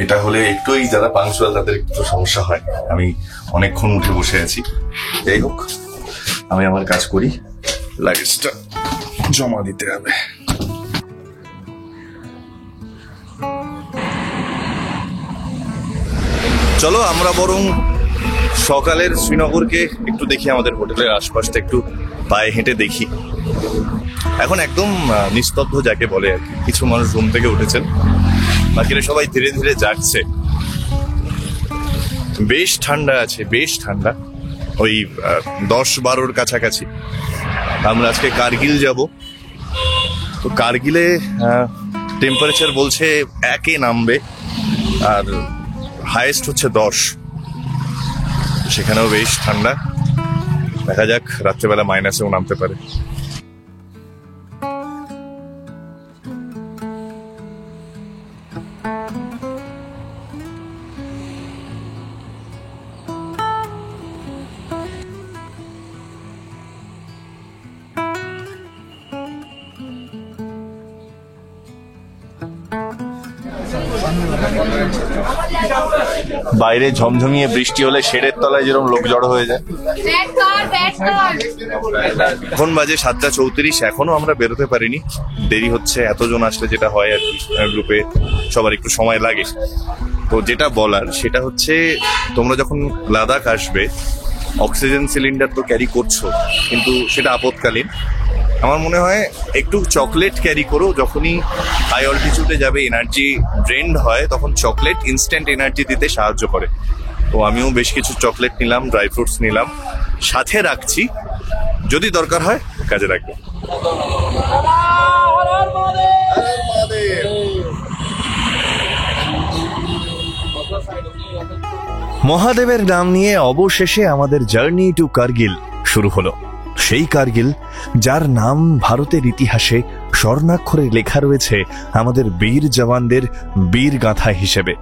এটা হলে একটুই যারা পাংচুয়াল তাদের একটু সমস্যা হয়। আমি অনেকক্ষণ উঠে বসে আছি। যাই হোক, আমি আমার কাজ করি, লাগেজটা জমা দিতে হবে। চলো আমরা বরং সকালের শ্রীনগরকে একটু দেখি, আমাদের হোটেলের আশপাশটা একটু পায়ে হেঁটে দেখি। এখন একদম নিস্তব্ধ যাকে বলে আর কি। কিছু মানুষ ঘুম থেকে উঠেছেন, বাকিরা সবাই ধীরে ধীরে জাগছে। বেশ ঠান্ডা আছে, বেশ ঠান্ডা, ওই 10-12 কাছাকাছি। আমরা আজকে কার্গিল যাব। তো কার্গিলে টেম্পারেচার বলছে 1-এ নামবে, আর হাইয়েস্ট হচ্ছে 10। সেখানেও বেশ ঠান্ডা, দেখা যাক রাত্রেবেলা মাইনাসেও নামতে পারে। বাইরে ঝমঝমিয়ে বৃষ্টি হলে শেডের তলায় যেরকম লোক জড়ো হয়ে যায়। এখন বাজে 7:34, এখনো আমরা বেরোতে পারিনি, দেরি হচ্ছে। এতজন আসলে যেটা হয় আর কি, গ্রুপে সবার একটু সময় লাগে। তো যেটা বলার সেটা হচ্ছে, তোমরা যখন লাদাখ আসবে অক্সিজেন সিলিন্ডার তো ক্যারি করছো, কিন্তু সেটা আপৎকালীন। আমার মনে হয় একটু চকলেট ক্যারি করো। যখনই হাই অল্টিটিউডে যাবে, এনার্জি ড্রেন্ড হয়, তখন চকলেট ইনস্ট্যান্ট এনার্জি দিতে সাহায্য করে। তো আমিও বেশ কিছু চকলেট নিলাম, ড্রাই ফ্রুটস নিলাম, সাথে রাখছি, যদি দরকার হয় কাজে লাগবে। মহাদেবের নাম নিয়ে অবশেষে আমাদের জার্নি টু কার্গিল শুরু হলো। সেই কার্গিল যার নাম ভারতের ইতিহাসে স্বর্ণাক্ষরে লেখা রয়েছে আমাদের বীর জওয়ানদের বীর গাথা হিসেবে।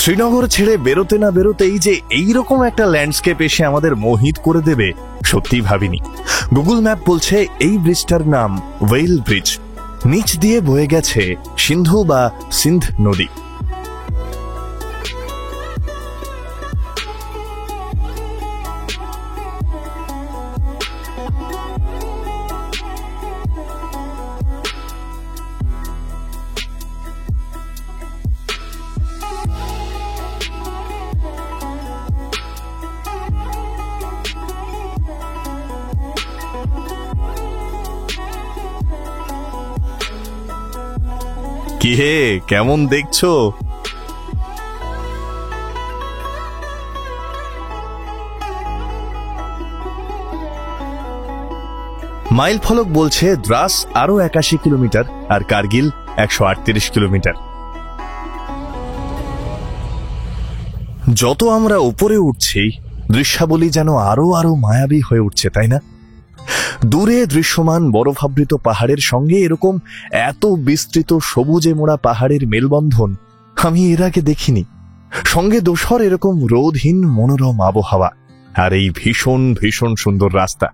শ্রীনগর ছেড়ে বেরোতে না বেরোতেই যে এইরকম একটা ল্যান্ডস্কেপ এসে আমাদের মোহিত করে দেবে, সত্যি ভাবিনি। গুগল ম্যাপ বলছে এই ব্রিজটার নাম ওয়েল ব্রিজ। নিচ দিয়ে বয়ে গেছে সিন্ধু বা সিন্ধ নদী। কি হে, কেমন দেখছো? মাইল ফলক বলছে দ্রাস আরো 81 কিলোমিটার আর কার্গিল 138 কিলোমিটার। যত আমরা উপরে উঠছি, দৃশ্যাবলী যেন আরো আরো মায়াবী হয়ে উঠছে, তাই না? দূরে দৃশ্যমান বরফাবৃত পাহাড়ের সঙ্গে এরকম এত বিস্তৃত সবুজে মোড়া পাহাড়ের মেলবন্ধন আমি এর আগে দেখিনি। সঙ্গে দোসর এরকম রোদহীন মনোরম আবহাওয়া, আর এই ভীষণ ভীষণ সুন্দর রাস্তা।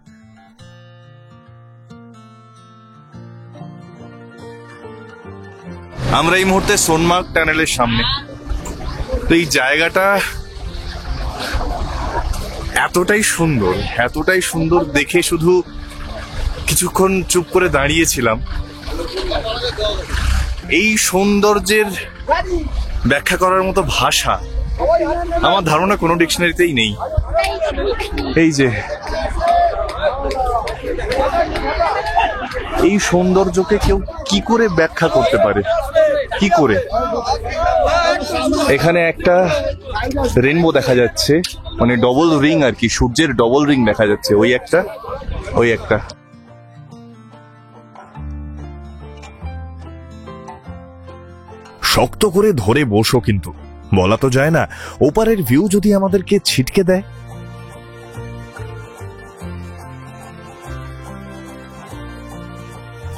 আমরা এই মুহূর্তে সোনমার্গ টানেলের সামনে। তো এই জায়গাটা এতটাই সুন্দর দেখে শুধু কিছুক্ষণ চুপ করে দাঁড়িয়েছিলাম। এই সৌন্দর্যের ব্যাখ্যা করার মতো ভাষা আমার ধারণা কোনো ডিকশনারিতেই নেই। এই যে এই সৌন্দর্যকে কেউ কি করে ব্যাখ্যা করতে পারে, কি করে? এখানে একটা রেনবো দেখা যাচ্ছে, মানে ডবল রিং আর কি, সূর্যের ডবল রিং দেখা যাচ্ছে, ওই একটা শক্ত করে ধরে বসো, কিন্তু বলা তো যায় না ওপারের ভিউ যদি আমাদেরকে ছিটকে দেয়।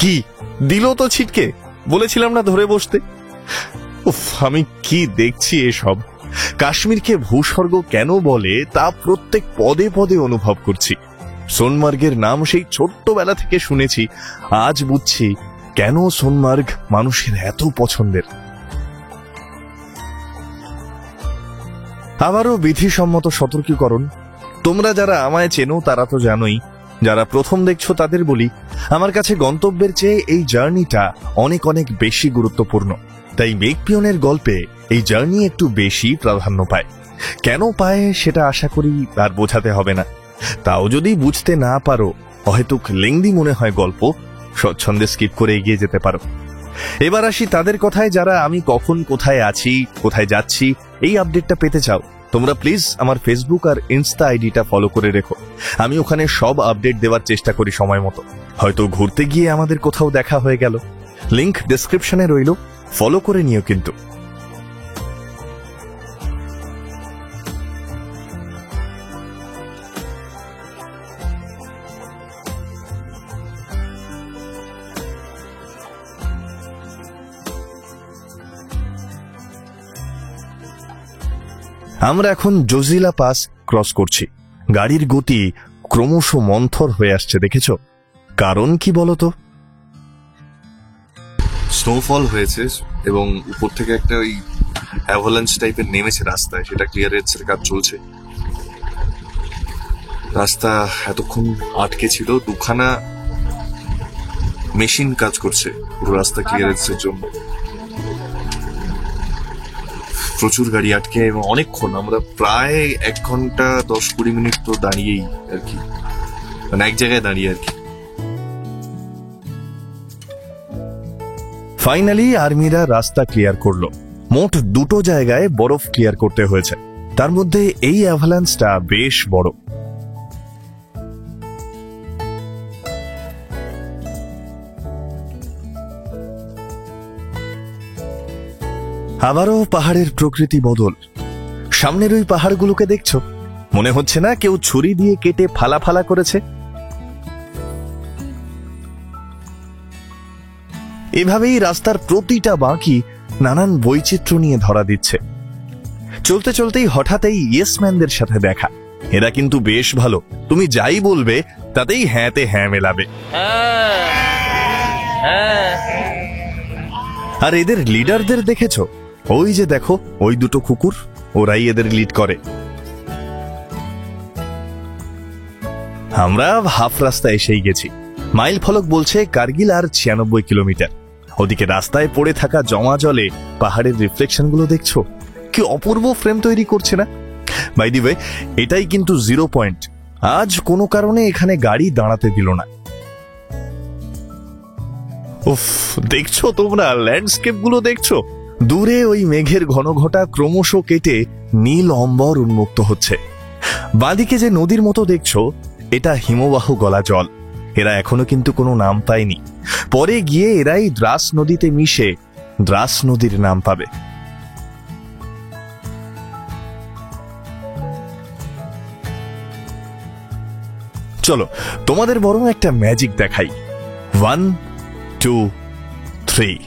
কি দিল তো ছিটকে, বলেছিলাম না ধরে বসতে। উফ, আমি কি দেখছি এসব। কাশ্মীরকে ভূস্বর্গ কেন বলে তা প্রত্যেক পদে পদে অনুভব করছি। সোনমার্গের নাম সেই ছোট্টবেলা থেকে শুনেছি, আজ বুঝছি কেন সোনমার্গ মানুষের এত পছন্দের। আবারও বিধিসম্মত সতর্কীকরণ, তোমরা যারা আমায় চেনো তারা তো জানোই, যারা প্রথম দেখছো তাদের বলি, আমার কাছে গন্তব্যের চেয়ে এই জার্নিটা অনেক অনেক বেশি গুরুত্বপূর্ণ। তাই মেঘ পিয়নের গল্পে এই জার্নি একটু বেশি প্রাধান্য পায়। কেন পায় সেটা আশা করি আর বোঝাতে হবে না। তাও যদি বুঝতে না পারো, অহেতুক লেংদি মনে হয় গল্প, স্বচ্ছন্দে স্কিপ করে এগিয়ে যেতে পারো। এবার আসি তাদের কথায়, যারা আমি কখন কোথায় আছি, কোথায় যাচ্ছি এই আপডেটটা পেতে চাও। তোমরা প্লিজ আমার ফেসবুক আর ইনস্টা আইডিটা ফলো করে রেখো। আমি ওখানে সব আপডেট দেওয়ার চেষ্টা করি সময় মতো। হয়তো ঘুরতে গিয়ে আমাদের কোথাও দেখা হয়ে গেল, লিংক ডেসক্রিপশনে রইল, ফলো করে নিও কিন্তু। আমরা এখন জজিলা পাস ক্রস করছি। গাড়ির গতি ক্রমশ মন্থর হয়ে আসছে, দেখেছ? কারণ কি বলতো? স্নোফল হয়েছে এবং উপর থেকে একটা ওই অ্যাভালাঞ্চ টাইপের নেমেছে রাস্তায়, সেটা ক্লিয়ারেন্সের কাজ চলছে। রাস্তা এতক্ষণ আটকে ছিল, দুখানা মেশিন কাজ করছে পুরো রাস্তা ক্লিয়ারেন্সের জন্য। প্রচুর গাড়ি আটকে এবং অনেকক্ষণ, আমরা প্রায় 1 ঘন্টা 10-20 মিনিট তো দাঁড়িয়েই আর কি, মানে এক জায়গায় দাঁড়িয়ে আর কি। ফাইনালি আর্মিরা রাস্তা ক্লিয়ার করলো। মোট 2টো জায়গায় বরফ ক্লিয়ার করতে হয়েছে, তার মধ্যে এই অ্যাভালান্সটা বেশ বড়। আবারও পাহাড়ের প্রকৃতি বদল। সামনের ওই পাহাড়গুলোকে দেখছো? মনে হচ্ছে না কেউ ছুরি দিয়ে কেটে ফালা ফালা করেছে? এভাবেই রাস্তার প্রতিটা বাঁকি নানান বৈচিত্র্য নিয়ে ধরা দিচ্ছে। চলতে চলতেই হঠাৎ এই ইয়েসম্যানদের সাথে দেখা। এরা কিন্তু বেশ ভালো, তুমি যাই বলবে তাতেই হ্যাঁতে হ্যাঁ মেলাবে। আর এদের লিডারদের দেখেছো? ওই যে দেখো, ওই 2টো কুকুর, ওরাই এদের লিড করে। আমরা হাফ রাস্তা এসেই গেছি। মাইল ফলক বলছে কার্গিল আর 96 কিলোমিটার। ওদিকে রাস্তায় পড়ে থাকা জমা জলে পাহাড়ের রিফ্লেকশন গুলো দেখছো? কি অপূর্ব ফ্রেম তৈরি করছে না? বাই দি ওয়ে, এটাই কিন্তু 0 পয়েন্ট। আজ কোনো কারণে এখানে গাড়ি দাঁড়াতে দিল না। উফ, দেখছো তোমরা ল্যান্ডস্কেপ গুলো দেখছো? দূরে ওই মেঘের ঘনঘটা ক্রমশ কেটে নীল অম্বর উন্মুক্ত হচ্ছে। বাঁদিকে যে নদীর মতো দেখছো, এটা হিমবাহ গলা জল। এরা এখনো কিন্তু কোনো নাম পায়নি। পরে গিয়ে এরাই দ্রাস নদীতে মিশে দ্রাস নদীর নাম পাবে। চলো তোমাদের বরং একটা ম্যাজিক দেখাই। 1, 2, 3।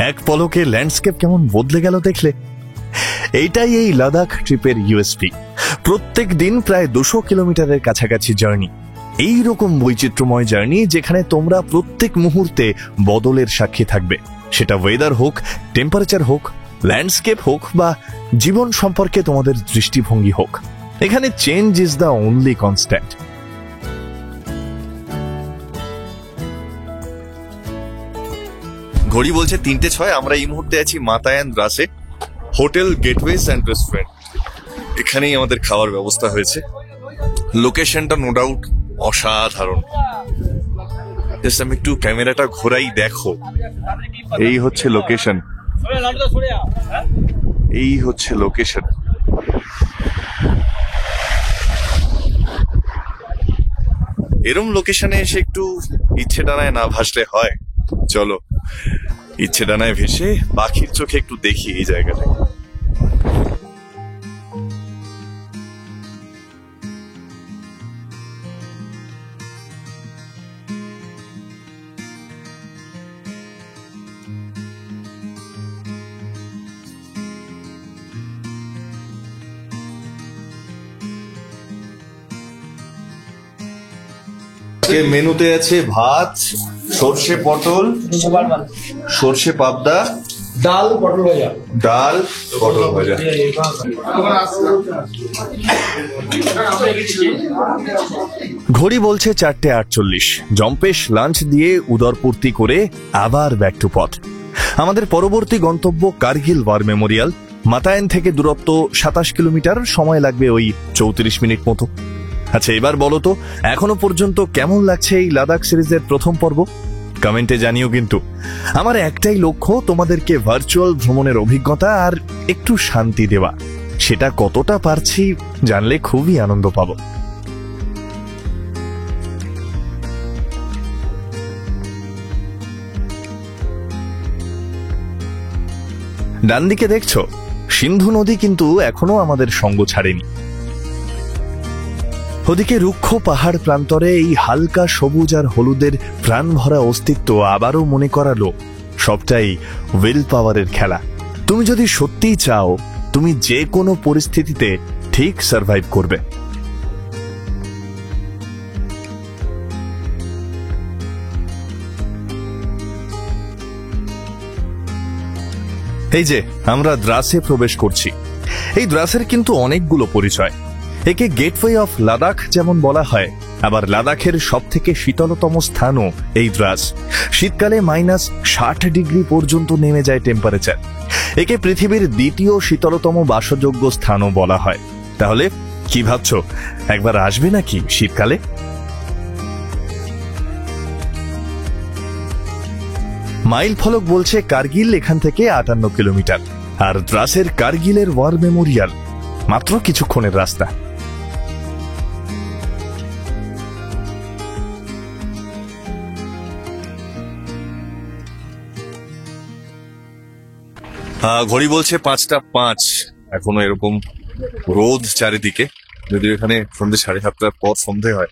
এক পলকে ল্যান্ডস্কেপ কেমন বদলে গেল দেখলে? এইটাই এই লাদাখ ট্রিপের ইউএসপি। প্রত্যেক দিন প্রায় 200 কিলোমিটারের কাছাকাছি জার্নি। এই রকম বৈচিত্র্যময় জার্নি যেখানে তোমরা প্রত্যেক মুহূর্তে বদলের সাক্ষী থাকবে। সেটা ওয়েদার হোক, টেম্পারেচার হোক, ল্যান্ডস্কেপ হোক বা জীবন সম্পর্কে তোমাদের দৃষ্টিভঙ্গি হোক, এখানে change is the only constant. ঘড়ি বলছে 3:06। আমরা এই মুহূর্তে আছি মাতায়ান দ্রাসে, হোটেল গেটওয়েজ অ্যান্ড রেস্টুরেন্ট। এখানেই আমাদের খাওয়ার ব্যবস্থা হয়েছে। লোকেশনটা নো ডাউট অসাধারণ। জাস্ট আমি একটু ক্যামেরাটা ঘোরাই, দেখো এই হচ্ছে লোকেশন, এই হচ্ছে লোকেশন। এরম লোকেশনে এসে একটু ইচ্ছে ডানায় না ভাসলে হয়? চলো ইচ্ছে ডানায় ভেসে পাখির চোখে একটু দেখি এই জায়গাটা। মেনুতে আছে ভাত, সর্ষে পটল, সর্ষে পাবদা, ডাল পটল ভাজা। ডাল পটল ভাজা। ঘড়ি বলছে 4:48। জম্পেশ লাঞ্চ দিয়ে উদরপূর্তি করে আবার ব্যাক টু পথ। আমাদের পরবর্তী গন্তব্য কার্গিল ওয়ার মেমোরিয়াল। মাতায়েন থেকে দূরত্ব 27 কিলোমিটার, সময় লাগবে ওই 34 মিনিট মতো। আচ্ছা, এবার বলো তো এখনো পর্যন্ত কেমন লাগছে এই লাদাখ সিরিজের প্রথম পর্ব? কমেন্টে জানিও। কিন্তু আমার একটাই লক্ষ্য, তোমাদেরকে ভার্চুয়াল ভ্রমণের অভিজ্ঞতা আর একটু শান্তি দেওয়া। সেটা কতটা পারছি জানলে খুবই আনন্দ পাবো। ডান দিকে দেখছো সিন্ধু নদী কিন্তু এখনো আমাদের সঙ্গ ছাড়েনি। ওদিকে রুক্ষ পাহাড় প্রান্তরে এই হালকা সবুজ আর হলুদের প্রাণ ভরা অস্তিত্ব আবারও মনে করালো সবটাই উইল পাওয়ারের খেলা। তুমি যদি সত্যিই চাও, তুমি যে কোনো পরিস্থিতিতে ঠিক সার্ভাইভ করবে। এই যে আমরা দ্রাসে প্রবেশ করছি। এই দ্রাসের কিন্তু অনেকগুলো পরিচয়। একে গেটওয়ে অফ লাদাখ যেমন বলা হয়, আবার লাদাখের সব থেকে শীতলতম স্থানও এই দ্রাস। শীতকালে -60 ডিগ্রি পর্যন্ত নেমে যায় টেম্পারেচার। একে পৃথিবীর দ্বিতীয় শীতলতম বাসযোগ্য স্থানও বলা হয়। তাহলে কি ভাবছো, একবার আসবে নাকি শীতকালে? মাইল ফলক বলছে কার্গিল এখান থেকে 58 কিলোমিটার, আর দ্রাসের কার্গিলের ওয়ার মেমোরিয়াল মাত্র কিছুক্ষণের রাস্তা। ঘড়ি বলছে 5:05। এখনো এরকম রোদ চারিদিকে, যদিও এখানে সন্ধ্যে 7:30 পর সন্ধে হয়।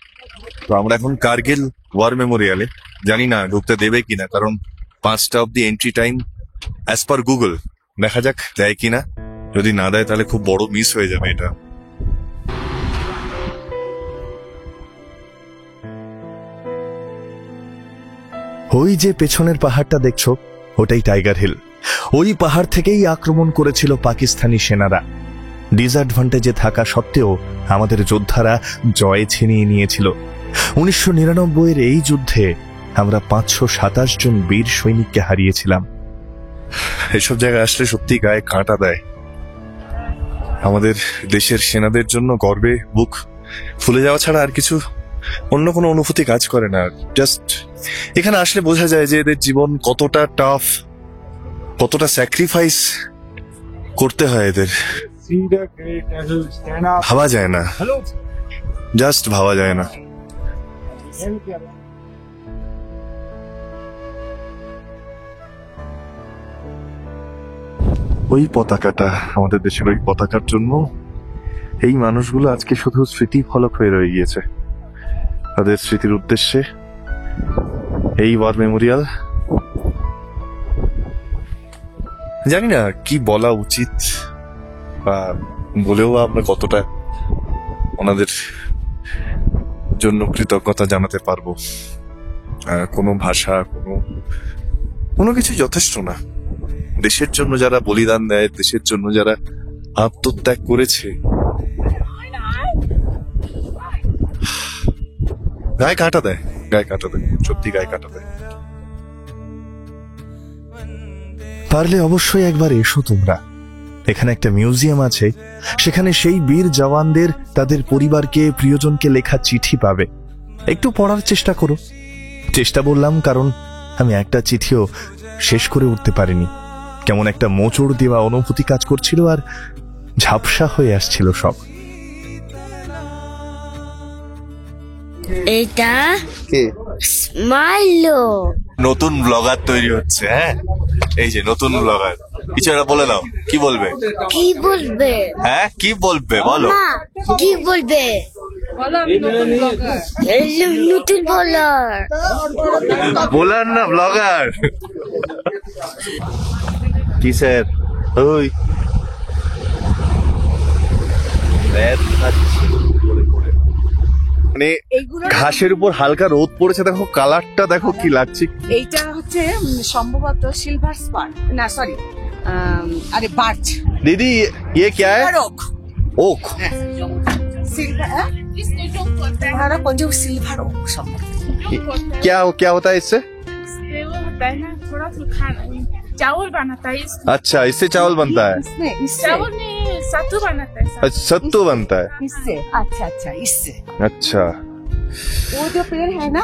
তো আমরা এখন কার্গিল ওয়ার মেমোরিয়ালে। জানি না ঢুকতে দেবে কিনা, কারণ 5টা অব্দি entry time as per Google. দেখা যাক দেয় কিনা। যদি না দেয় তাহলে খুব বড় মিস হয়ে যাবে এটা। ওই যে পেছনের পাহাড়টা দেখছো, ওটাই টাইগার হিল। ওই পাহাড় থেকেই আক্রমণ করেছিল পাকিস্তানি সেনারা। ডিসঅ্যাডভান্টেজে থাকা সত্ত্বেও আমাদের যোদ্ধারা জয় ছিনিয়ে নিয়েছিল। 1999-এর এই যুদ্ধে আমরা 527 জন বীর সৈনিককে হারিয়েছিলাম। এসব জায়গায় আসলে সত্যি গায়ে কাঁটা দেয়। আমাদের দেশের সেনাদের জন্য গর্বে বুক ফুলে যাওয়া ছাড়া আর কিছু অন্য কোনো অনুভূতি কাজ করে না। জাস্ট এখানে আসলে বোঝা যায় যে এদের জীবন কতটা টাফ, কতটা স্যাক্রিফাইস করতে হয় এদের। ভাবা যায় না, জাস্ট ভাবা যায় না। ওই পতাকাটা, আমাদের দেশের ওই পতাকার জন্য এই মানুষগুলো আজকে শুধু স্মৃতি ফলক হয়ে রয়ে গিয়েছে। তাদের স্মৃতির উদ্দেশ্যে এই ওয়ার মেমোরিয়াল। জানি না কি বলা উচিত, বা বলেও আমরা কতটা ওনাদের জন্য কৃতজ্ঞতা জানাতে পারবো। কোনো ভাষা, কোনো কিছু যথেষ্ট না। দেশের জন্য যারা বলিদান দেয়, দেশের জন্য যারা আত্মত্যাগ করেছে, গায়ে কাঁটা দেয়, গায়ে কাঁটা দেয়, সত্যি গায়ে কাঁটা দেয়। পারলে অবশ্যই একবার এসো তোমরা। এখানে একটা মিউজিয়াম আছে, সেখানে সেই বীর জওয়ানদের, তাদের পরিবারকে, প্রিয়জনকে লেখা চিঠি পাবে। একটু পড়ার চেষ্টা করো, চেষ্টা বললাম কারণ আমি একটা চিঠিও শেষ করে উঠতে পারিনি। কেমন একটা মোচড় দেওয়া অনুভূতি কাজ করছিল আর ঝাপসা হয়ে আসছিল সব। এটা স্মাইলো নতুন ব্লগার তৈরি হচ্ছে। হ্যাঁ, এই যে নতুন ব্লগার। কিছু একটা বলে দাও, কি বলবে? কি বলবে? হ্যাঁ, কি বলবে বলো? মা কি বলবে? নতুন বলার বলার না, ব্লগার। কি স্যার? ওই মানে ঘাসের উপর হালকা রোদ পড়েছে, দেখো কালারটা দেখো কি লাগছে। এইটা হচ্ছে সম্ভবত সিলভার স্পার, না সরি, আরে বার্চ। दीदी ये क्या है? ओक। सिल्वर सिल्वर ओक সম্ভবত। क्या होता है इससे? वो होता है ना थोड़ा सा खाना चावल बनाता है अच्छा, इससे चावल बनता है। चावल में सत्तू बनाता है अच्छा, सत्तू बनता है। इससे अच्छा अच्छा इससे अच्छा, वो जो पेड़ है ना,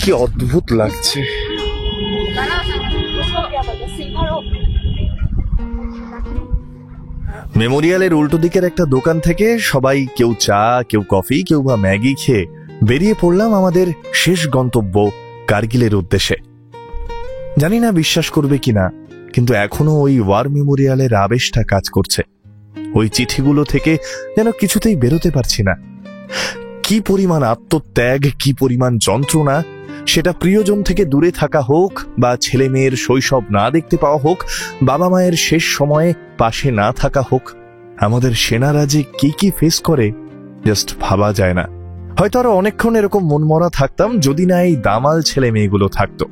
কি অদ্ভুত লাগছে। মেমোরিয়ালের উল্টো দিকের একটা দোকান থেকে সবাই কেউ চা, কেউ কফি, কেউ বা ম্যাগি খেয়ে বেরিয়ে পড়লাম আমাদের শেষ গন্তব্য কার্গিলের উদ্দেশ্যে। জানি না বিশ্বাস করবে কিনা, কিন্তু এখনো ওই ওয়ার মেমোরিয়ালের আবেশটা কাজ করছে। ওই চিঠিগুলো থেকে যেন কিছুতেই বেরোতে পারছি না। কি পরিমাণ আত্মত্যাগ, কি পরিমাণ যন্ত্রণা, সেটা প্রিয়জন থেকে দূরে থাকা হোক বা ছেলে মেয়ের শৈশব না দেখতে পাওয়া হোক, বাবা মায়ের শেষ সময়ে পাশে না থাকা হোক, আমাদের সেনারা যে কি কি ফেস করে জাস্ট ভাবা যায় না। হয়তো আরো অনেকক্ষণ এরকম মনমরা থাকতাম যদি না এই দামাল ছেলে মেয়েগুলো থাকতো।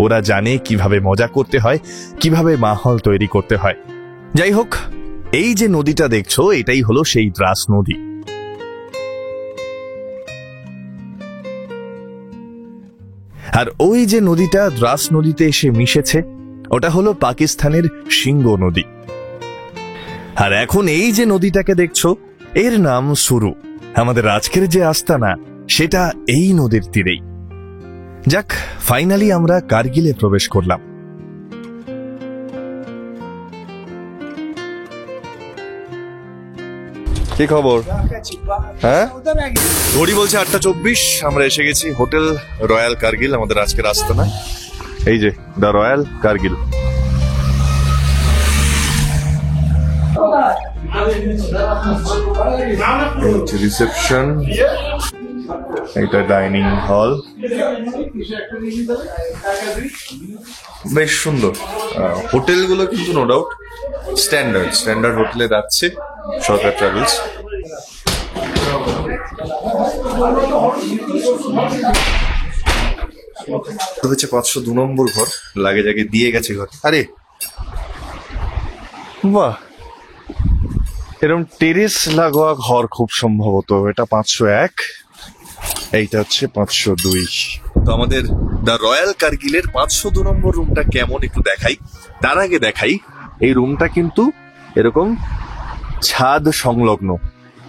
ওরা জানে কিভাবে মজা করতে হয়, কিভাবে মাহল তৈরি করতে হয়। যাই হোক, এই যে নদীটা দেখছো এটাই হলো সেই দ্রাস নদী। আর ওই যে নদীটা দ্রাস নদীতে এসে মিশেছে ওটা হলো পাকিস্তানের সিঙ্গো নদী। আর এখন এই যে নদীটাকে দেখছো এর নাম সুরু। আমাদের আজকের যে আস্তানা সেটা এই নদীর তীরেই। যাক, ফাইনালি আমরা কার্গিলে প্রবেশ করলাম। কি খবর? হ্যাঁ, ঘড়ি বলছে 8:24। আমরা এসে গেছি হোটেল রয়্যাল কার্গিল, আমাদের আজকের আস্তানা। এই যে দ্য রয়্যাল কার্গিল। রিসেপশন, এটা ডাইনিং হল, বেশ সুন্দর। হোটেলগুলো কিন্তু নো ডাউট স্ট্যান্ডার্ড হোটেলে যাচ্ছে সরকার ট্রাভেলস। হচ্ছে 502 নম্বর ঘর, লাগেজ আগে দিয়ে গেছে ঘর। আরে বাহ, এরকম টেরেস লাগোয়া ঘর খুব সম্ভবত। এটা 501, এইটা হচ্ছে 502। তো আমাদের দ্য রয়্যাল কার্গিলের 502 নম্বর রুমটা কেমন একটু দেখাই। তার আগে দেখাই এই রুমটা কিন্তু এরকম ছাদ সংলগ্ন,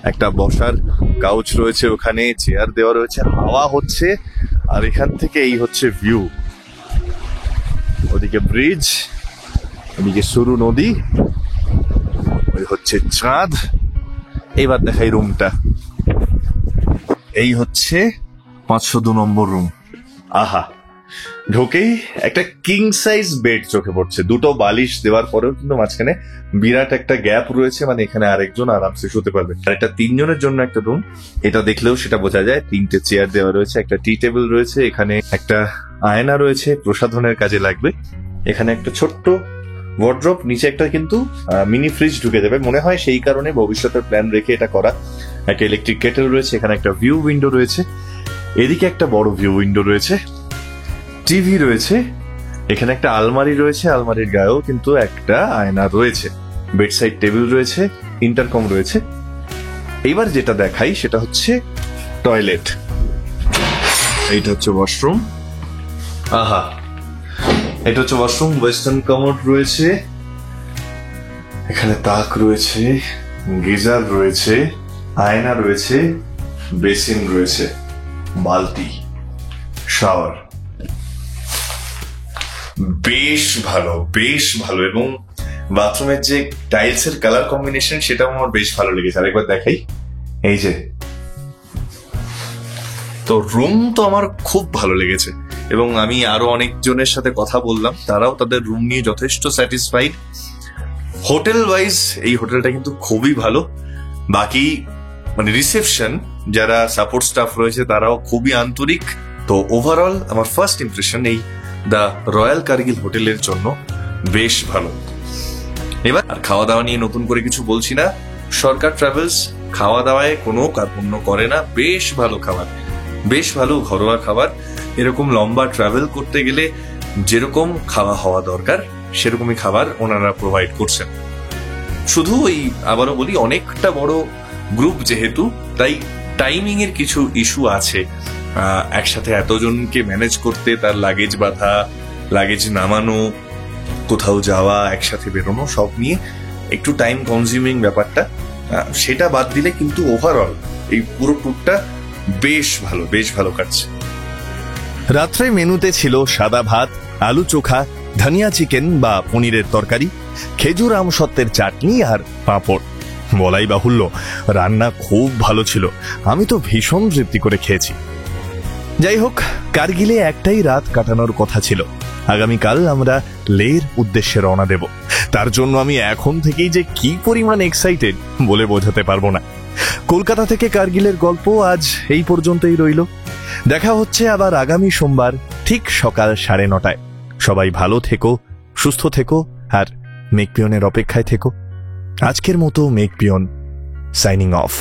একটা বসার কাউচ রয়েছে, ওখানে চেয়ার দেওয়া রয়েছে, হাওয়া হচ্ছে। আর এখান থেকে এই হচ্ছে ভিউ, ওদিকে ব্রিজ, ওদিকে সরু নদী, ওই হচ্ছে চাঁদ। এবার দেখাই রুমটা, এই হচ্ছে 502 নম্বর রুম। আহা, ঢোকেই একটা কিং সাইজ বেড চোখে পড়ছে। দুটো বালিশ দেওয়ার পরেও কিন্তু মাঝখানে বিরাট একটা গ্যাপ রয়েছে, মানে এখানে আরেকজন আরামসে শুতে পারবে। আর এটা 3 জনের জন্য একটা রুম, এটা দেখলেও সেটা বোঝা যায়। 3টে চেয়ার দেওয়া রয়েছে, একটা টি টেবিল রয়েছে, এখানে একটা আয়না রয়েছে, প্রসাধনের কাজে লাগবে। এখানে একটা ছোট্ট ওয়ার্ড্রপ, নিচে একটা কিন্তু মিনি ফ্রিজ ঢুকে যাবে মনে হয়, সেই কারণে ভবিষ্যতের প্ল্যান রেখে এটা করা। একটা ইলেকট্রিক কেটেল রয়েছে, এখানে একটা ভিউ উইন্ডো রয়েছে, এদিকে একটা বড় ভিউ উইন্ডো রয়েছে, টিভি রয়েছে, এখানে একটা আলমারি রয়েছে, আলমারির গায়েও কিন্তু একটা আয়না রয়েছে, বেডসাইড টেবিল রয়েছে, ইন্টারকম রয়েছে। এইবার যেটা দেখাই সেটা হচ্ছে টয়লেট। এইটা হচ্ছে ওয়াশরুম। আহা, এটা হচ্ছে ওয়াশরুম, ওয়েস্টার্ন কমোড রয়েছে, এখানে তাক রয়েছে, গিজার রয়েছে, আয়না রয়েছে, বেসিন রয়েছে, বালতি, শাওয়ার। বেশ ভালো এবং বাথরুমের যে টাইলস এর কালার কম্বিনেশন সেটাও আমার বেশ ভালো লেগেছে। আরেকবার দেখাই, এই যে তো রুম তো আমার খুব ভালো লেগেছে এবং আমি আরো অনেকজনের সাথে কথা বললাম, তারাও তাদের রুম নিয়ে যথেষ্ট স্যাটিসফাইড। হোটেল ওয়াইজ এই হোটেলটা কিন্তু খুবই ভালো। বাকি মানে রিসেপশন যারা সাপোর্ট স্টাফ রয়েছে তারাও খুবই আন্তরিক। তো ওভারঅল আমার ফার্স্ট ইমপ্রেশন এই দ্য রয়্যাল কার্গিল হোটেলের জন্য বেশ ভালো। এবার আর খাওয়া দাওয়া নিয়ে নতুন করে কিছু বলছি না, সরকার ট্রাভেলস খাওয়া দাওয়ায় কোনো কার্পণ্য করে না, বেশ ভালো খাবার, বেশ ভালো ঘরোয়া খাবার। এরকম লম্বা ট্রাভেল করতে গেলে যেরকম খাওয়া হওয়া দরকার সেরকমই খাবার ওনারা প্রোভাইড করছেন। শুধু ওই আবারও বলি অনেকটা বড় গ্রুপ যেহেতু, তাই টাইমিং এর কিছু ইস্যু আছে। একসাথে এতজনকে ম্যানেজ করতে, তার লাগেজ বাঁধা, লাগেজ নামানো, কোথাও যাওয়া, একসাথে বেরোনো, সব নিয়ে একটু টাইম কনজিউমিং ব্যাপারটা, সেটা বাদ দিলে কিন্তু ওভারঅল এই পুরো ট্যুরটা বেশ ভালো কাটছে। রাত্রে মেনুতে ছিল সাদা ভাত, আলু চোখা, ধনিয়া চিকেন বা পনিরের তরকারি, খেজুর আমসত্ত্বের চাটনি আর পাঁপড়। বলাই বাহুল্য রান্না খুব ভালো ছিল, আমি তো ভীষণ তৃপ্তি করে খেয়েছি। যাই হোক, কার্গিলে একটাই রাত কাটানোর কথা ছিল। আগামীকাল আমরা লের উদ্দেশ্যে রওনা দেব। তার জন্য আমি এখন থেকেই যে কি পরিমাণ এক্সাইটেড বলে বোঝাতে পারবো না। কলকাতা থেকে কার্গিলের গল্প আজ এই পর্যন্তই রইল। দেখা হচ্ছে আবার আগামী সোমবার ঠিক সকাল 9:30টায়। সবাই ভালো থেকো, সুস্থ থেকো আর মেঘপিয়নের অপেক্ষায় থেকো। আজকের মতো মেঘপিয়ন সাইনিং অফ।